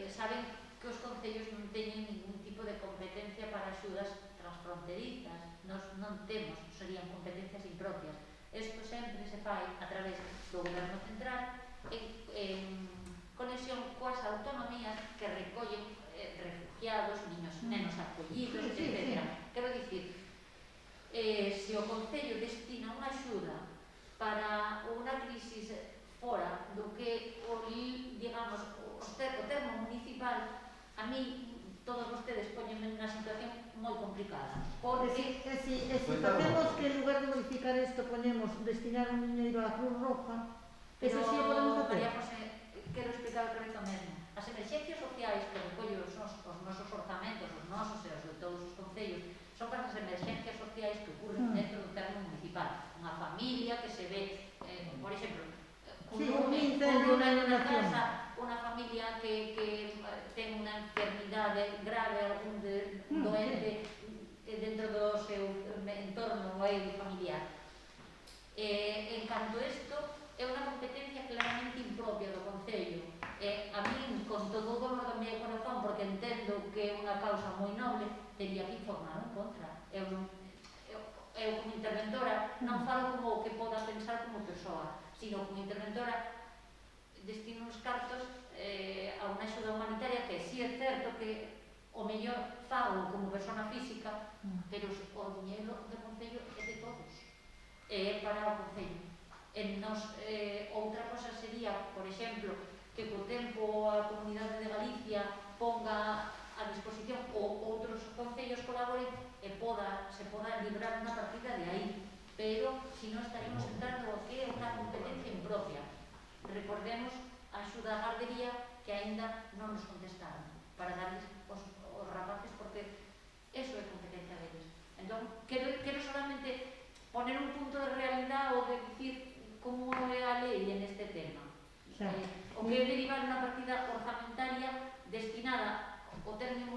Saben que os concellos non teñen ningún tipo de competencia para axudas transfronterizas. Nos non temos, serían competencias impropias. Isto sempre se fai a través do Goberno Central en conexión coas autonomías que recollen refugiados, nenos acollidos, Sí, sí, etc. Quero dicir, se o Concello destina unha axuda para unha crisis fora do que digamos, o termo municipal, a mí todos vostedes poñenme nunha situación moi complicada, porque Si facemos que en lugar de modificar isto poñemos destinar un dinheiro á Cruz Roja, eso sí o podemos facer. María José, quero explicar outra vez o mesmo. As emergencias sociais que recollen os nosos orzamentos, os nosos e os de todos os concellos, son para as emergencias sociais que ocurren dentro do termo municipal. Unha familia que se ve, por exemplo, Sí, un incendio, unha inundación. casa, unha familia que ten unha enfermidade grave, algún doente dentro do seu entorno ou familiar. En canto a isto, é unha competencia claramente impropia do Concello. A min, con todo o dolor do meu corazón, porque entendo que é unha causa moi noble, teria que informar en contra. Eu como interventora non falo como o que poda pensar como persoa, sino como interventora destino uns cartos a unha axuda humanitaria que si é certo que o mellor fago como persona física, pero o diñeiro do Concello é de todos, é para o Concello. Outra cosa sería, por exemplo, que co tempo a Comunidade de Galicia ponga a disposición ou outros concellos colaboren e se poda librar unha partida de aí, pero se non estaremos entrando o que é unha competencia impropia. Recordemos a axuda á gardería que aínda non nos contestaron para darles os rapaces, porque eso é competencia deles. Entón, quero solamente poner un punto de realidade ou de dicir como é a lei en este tema. O que é derivar unha partida orzamentaria destinada ao termo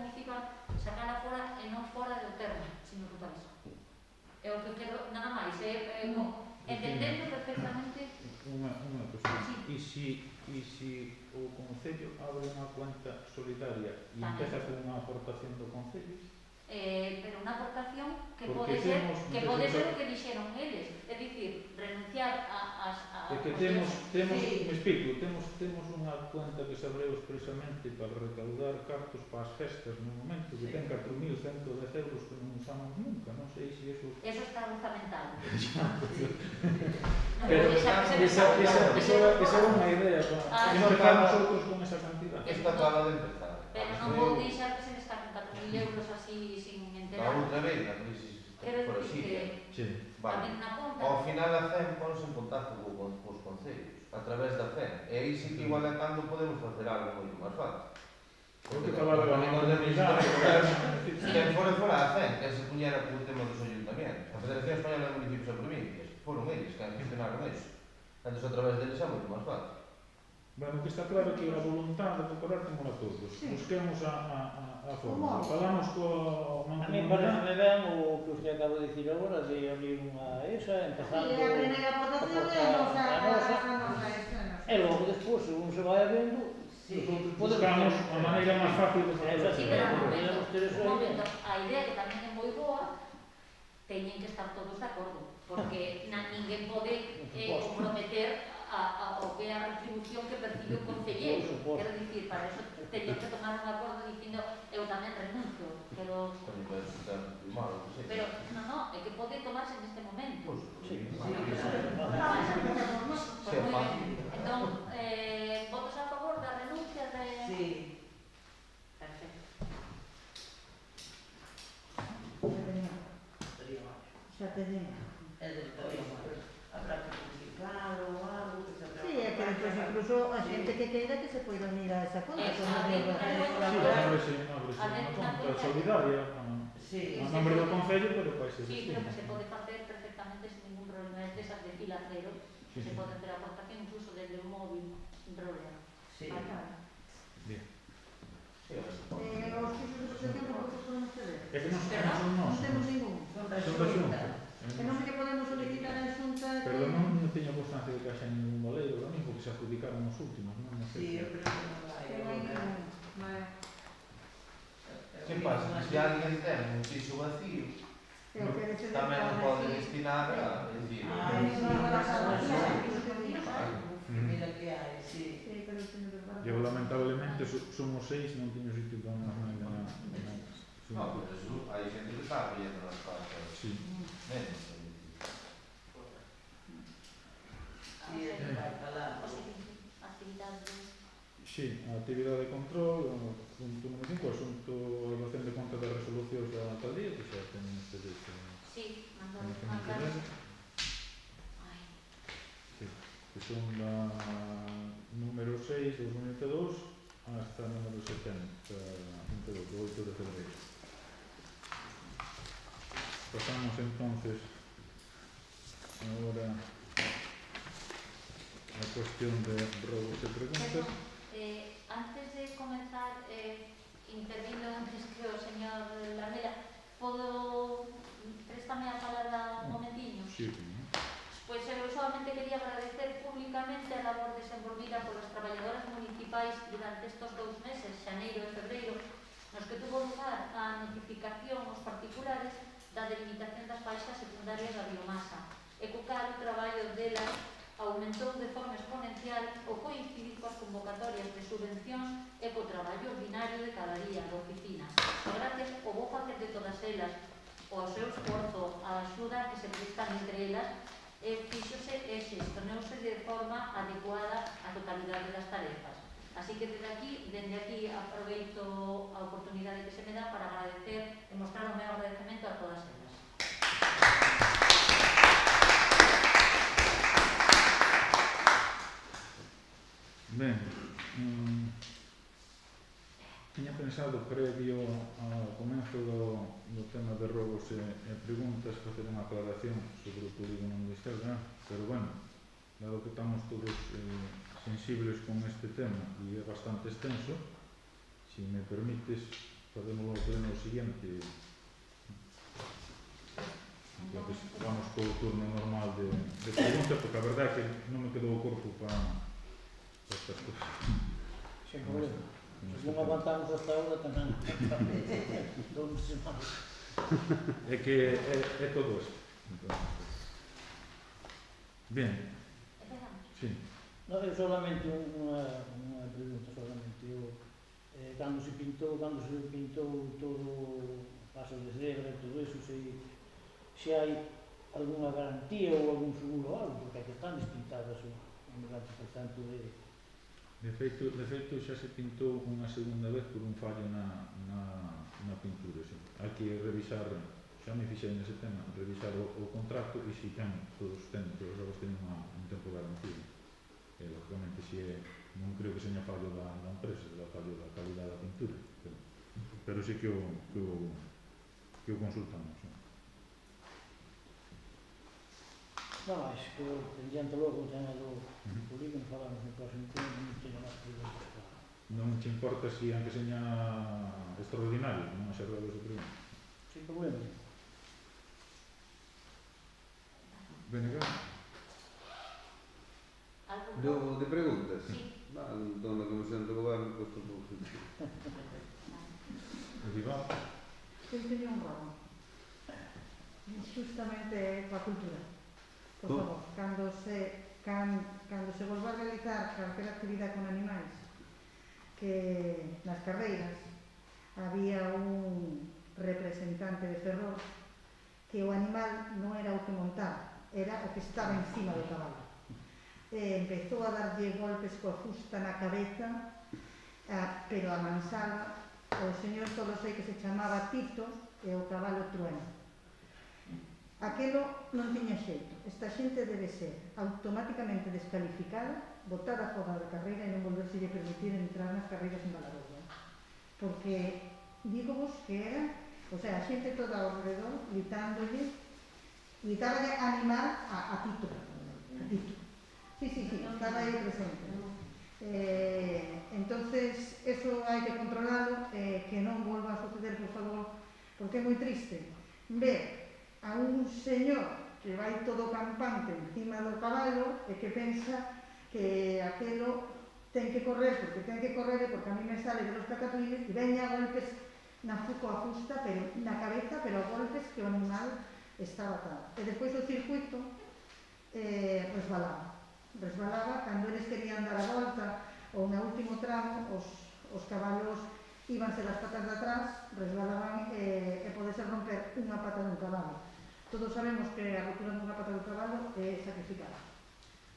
municipal, sacala fora e non fora do termo, sino do país. É o que quero, nada máis, entendendo perfectamente. Unha cosa, Sí. e si o Concello abre unha cuenta solidaria e Tamén. empeza con unha aportación do Concello, Pero unha aportación que Porque pode ser o que dixeron eles, é dicir, renunciar a que temos, me explico, temos unha cuenta que se abreu expresamente para recaudar cartos para as festas no momento, que ten 4.110 euros que non usamos nunca, non sei se eso... Eso está orzamentado. Pero esa é unha idea para empezar nosotros con esa cantidad. Esta acaba de empezar. Pero non vou deixar que se descarten 4.000 euros así sin La enterar. outra vez, na crisis Quero por dicir que Sí. Vale. tamén na conta. Ao final a CEM ponse en contacto cos concellos, a través da CEM. E aí sí que igual é cando podemos facer algo moito máis fácil. O que estaba a indemnizar, Quen fora a CEM, que se puñera co tema dos ayuntamientos. A Federación Española de Municipios e Provincias, foron eles que gestionaron eso. Entón, a través deles é moito máis fácil. Bueno, que está claro que a voluntade de cooperar temos a todos. Sí. Busquemos a forma. Como? Falamos coa A mí parece ben o que usted acaba de dicir agora de abrir unha esa, empezando E a primeira aportación é a nosa esa. e logo despois, según se vai vendo, Sí. buscamos a maneira máis fácil de facer. Sí, pero Exactamente. un momento, a idea que tamén é moi boa, teñen que estar todos de acordo, porque ninguén pode comprometer o que é a retribución que percibe o concelleiro. Quero dicir, para eso teñen que tomar un acordo dicindo eu tamén renuncio, pero no, é que pode tomarse neste momento. Sí. Pues moi ben. Entón, votos a favor da renuncia de... Sí. Perfecto. Xa te digo. Habrá que publicar ou algo que se habrá. Sí, é que despois incluso a xente que queira que se poida unir a esa conta. Eso, como digo. Sí, ábrese unha conta solidaria Sí. a nombre do Concello, pero vai ser Sí, pero que se pode facer perfectamente sin ningún problema. Es desas de fila cero, Sí, se sí. pode hacer aportación incluso desde un móvil, sin problema. Sí. Bien. Os pisos de protección tampouco podemos ceder. É que non Pero son Non nós. temos ningún. Son da Son da Xunta. Que non que podemos solicitar a Xunta que... Pero non teño constancia de que haxa ningún boleiro ahora mismo, porque se adjudicaron os últimos, non? Non sei Sí, se- eu creo que non hai. Que non hai ningún. Vale. Que pasa? Que se alguén ten un piso vacío, E o que decide tamén o cada pode así. destinar a decir, Ai, sí, Para para cada saber. Mm. Mira que hai, sí. Sí, pero isto non é verdade. Eu lamentablemente somos 6, non teño sitio para máis nada. no, pero eso, hai xente que está abriendo as casas. Sí. Menos. Sí, é que vai falando. Actividades. Sí, a actividade de control, o punto número 5, o asunto evaluación de conta das resolucións da alcaldía, que xa teñen ustedes Sí, mandar. conocemento deles, Ai, que son da número 6, 2022, hasta número 70, 22, do 8 de febreiro. Pasamos entonces ahora a cuestión de robos e preguntas. antes de comenzar, intervindo antes que o señor Lamela, podo préstame a palabra un momentiño? Sí, Pois eu solamente quería agradecer públicamente a labor desenvolvida polas traballadoras municipais durante estes 2 meses, xaneiro e febreiro, nos que tuvo lugar a notificación aos particulares da delimitación das faixas secundarias da biomasa, e co cal o traballo delas aumentou de forma exponencial o coincidir coas convocatorias de subvencións e co traballo ordinario de cada día da oficina. E gracias ao bo facer de todas elas, ao seu esforzo, a axuda que se prestan entre elas, fíxose e xestionouse de forma adecuada a totalidade das tarefas. Así que dende aquí aproveito a oportunidade que se me dá para agradecer e mostrar o meu agradecemento a todas elas. ben, tiña pensado previo ao comenzo do tema de robos e preguntas facer unha aclaración sobre o polígono industrial, pero bueno, dado que estamos todos sensibles con este tema e é bastante extenso, se me permites, podemos ao pleno siguiente Entonces, vamos co turno normal de preguntas, porque a verdade é que non me quedou o corpo para estas cosas. Sen problema. Se non aguantamos hasta ahora, tamén. Non se mal. É que é todo isto. Entonces, bien, Empezamos. sí. No, é solamente unha pregunta, solamente. Cando se pintou todo o paso de cebra e todo iso, se hai algunha garantía ou algún seguro ou algo, porque aquí están despintadas un 90% de... De feito xa se pintou unha segunda vez por un fallo na pintura, sí. Hai que revisar, xa me fixei nese tema, revisar o contrato e se todos os obras teñen un tempo garantido. Lógicamente, non creo que seña fallo da empresa, fallo da calidad da pintura, pero sí que o consultamos. Non máis, que pendiente logo o tema do polígono, falamos no próximo tema, non teño máis preguntas para... Non te importa se aunque seña extraordinario, non se arregla o problema? Sin problema. Venga. Algo? De preguntas? Sí. Dona Comisión do Goberno, posto por... Viva. Eu teño un ramo. Justamente coa cultura. Por favor, cando se volva a realizar calquera actividade con animais, que nas carreiras había un representante de Ferrol que o animal non era o que montaba, era o que estaba encima do cabalo. Empezou a darlle golpes coa fusta na cabeza, pero a mansala, o señor solo sei que se chamaba Tito e o cabalo Trueno. Aquelo non tiña xeito. Esta xente debe ser automáticamente descalificada, botada fora da carreira e non volverselle permitir entrar nas carreiras en Valarolla. Porque, dígovos que era, a xente toda ao redor gritándole animal a Tito. A Tito. Sí, estaba aí presente. Entonces, eso hai que controlalo, que non volva a suceder, por favor, porque é moi triste ver a un señor que vai todo campante encima do cabalo e que pensa que aquelo ten que correr porque a mí me sale de los cataplines e veña a golpes na coa fusta, pero na cabeza, pero a golpes que o animal estaba atado. E despois o circuito resbalaba cando eles querían dar a volta ou no último tramo os cabalos íbanse das patas de atrás, resbalaban e podese romper unha pata dun cabalo. Todos sabemos que a rotura dunha pata do cabalo é sacrificada.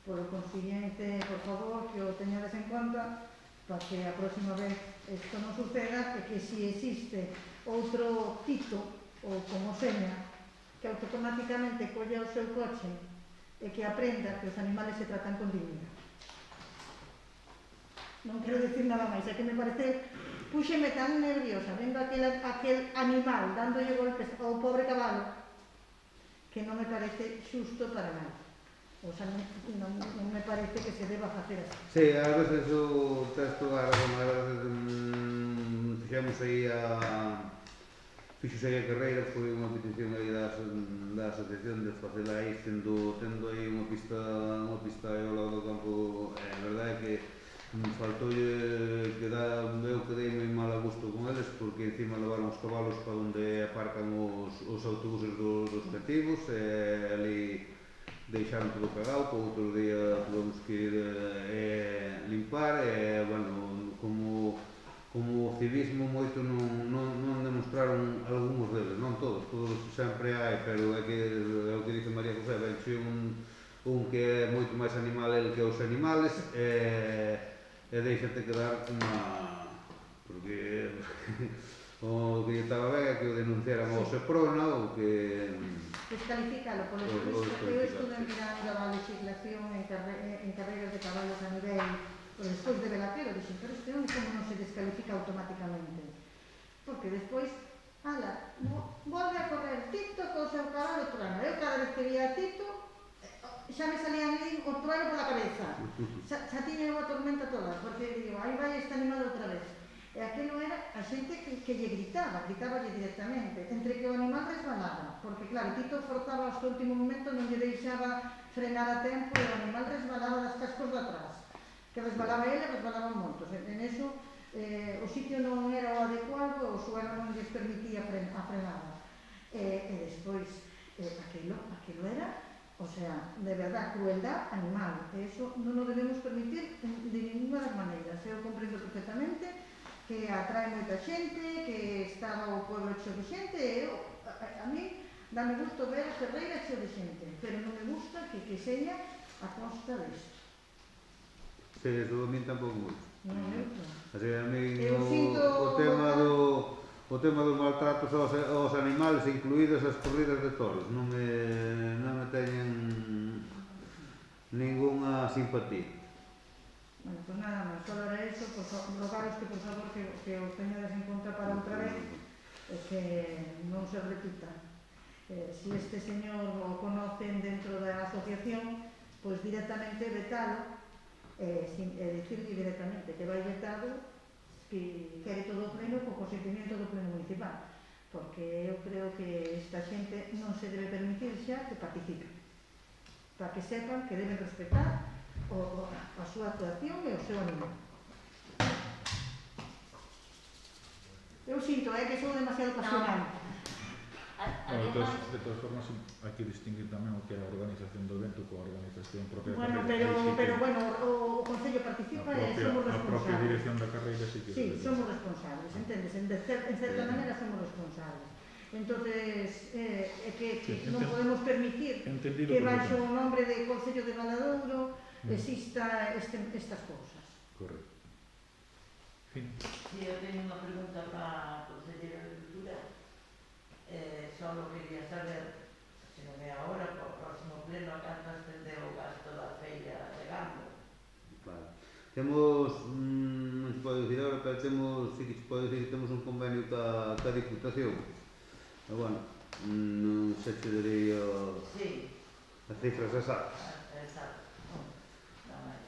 Por o consiguiente, por favor, que o teñades en conta para que a próxima vez isto non suceda e que se existe outro Tito ou como seña que automáticamente colla o seu coche e que aprenda que os animales se tratan con dignidade. Non quero dicir nada máis, é que me parece, púxeme tan nerviosa vendo aquel animal dándolle golpes ao pobre cabalo que non me parece xusto para nada. Non me parece que se deba facer así. Sí, a veces o texto árabe, a veces fixemos aí fixose aí a carreira, foi unha petición aí da asociación de facela aí, tendo aí unha pista aí ao lado do campo. A verdade é que faltoulle que eu quedei moi mal a gusto con eles porque encima levaron os cabalos para onde aparcan os autobuses dos cativos e ali deixaron todo cagado, para outro día tuvemos que ir limpar e, bueno, como civismo moito non demostraron algúns deles, non todos sempre hai, pero é o que dice María José, venxe un que é moito máis animal el que os animales e deixate quedar porque o que estaba ben é que o denunciaran ao Seprona ou que... Descalificalo, polo visto, eu estuve mirando a legislación en carreiras de cabalos a nivel, despois de Velaquero, dixen, pero este non como non se descalifica automáticamente, porque despois, volve a correr Tito co seu cabalo Trueno, eu cada vez que vía a Tito, xa me salía a mí o trueno pola cabeza, xa tiña unha tormenta toda, porque digo, aí vai este animal outra vez. E aquilo era a xente que lle gritaballe directamente, entre que o animal resbalaba, porque claro, Tito forzaba hasta o último momento, non lle deixaba frenar a tempo e o animal resbalaba das cascos de atrás, que resbalaba ele, resbalaban moitos. En eso, o sitio non era o adecuado, o suelo non lles permitía a frenada. E despois, aquilo era, o sea, de verdad, crueldad animal. E eso non o debemos permitir de ninguna das maneiras. Eu comprendo perfectamente que atrae moita xente, que está o pueblo cheo de xente, e a mí dame gusto ver a Ferreira cheo de xente, pero non me gusta que seña a costa desto. Sí, eso a min tampouco me gusta. Non me gusta. Así, a min Eu sinto- o tema dos maltratos aos animales, incluídas as corridas de toros, non me teñen ningunha simpatía. Bueno, pues nada máis, só era eso, pues, rogaros que por favor que o teñades en conta para outra vez e que non se repita. Si este señor o conocen dentro da asociación, pues directamente vetalo e dicirle directamente que vai vetado, que quere todo o pleno co consentimiento do pleno municipal, porque eu creo que esta xente non se debe permitir xa que participe, para que sepan que deben respetar a súa actuación e o seu animal. Eu sinto, que sou demasiado pasional. De todas formas, hai que distinguir tamén o que é a organización do evento coa organización propia da Bueno, carreira. pero bueno, o Concello participa e somos A propia responsables. dirección da carreira sí que... Sí, somos responsables, entendes? En certa manera somos responsables. Entonces, que non podemos permitir que baixo o nombre de Concello de Valadouro exista estas cousas. Correcto. Fin. Si eu teño unha pregunta para a Conselleira de Cultura, só quería saber, se non é agora, para o próximo pleno, a canto ascendeu o gasto da feira de Gando. Vale. Temos, non se pode dicir agora, pero temos, sí que se pode dicir que temos un convenio ca Diputación. Pero bueno, non sei se diría Sí. as cifras exactas. Exacto. Non é.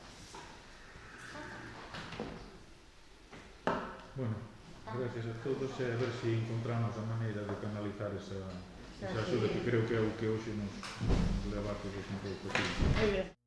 Bueno, gracias a todos e a ver se encontramos a maneira de canalizar esa axuda que creo que é o que hoxe nos leva a todos un pouco. Moi ben.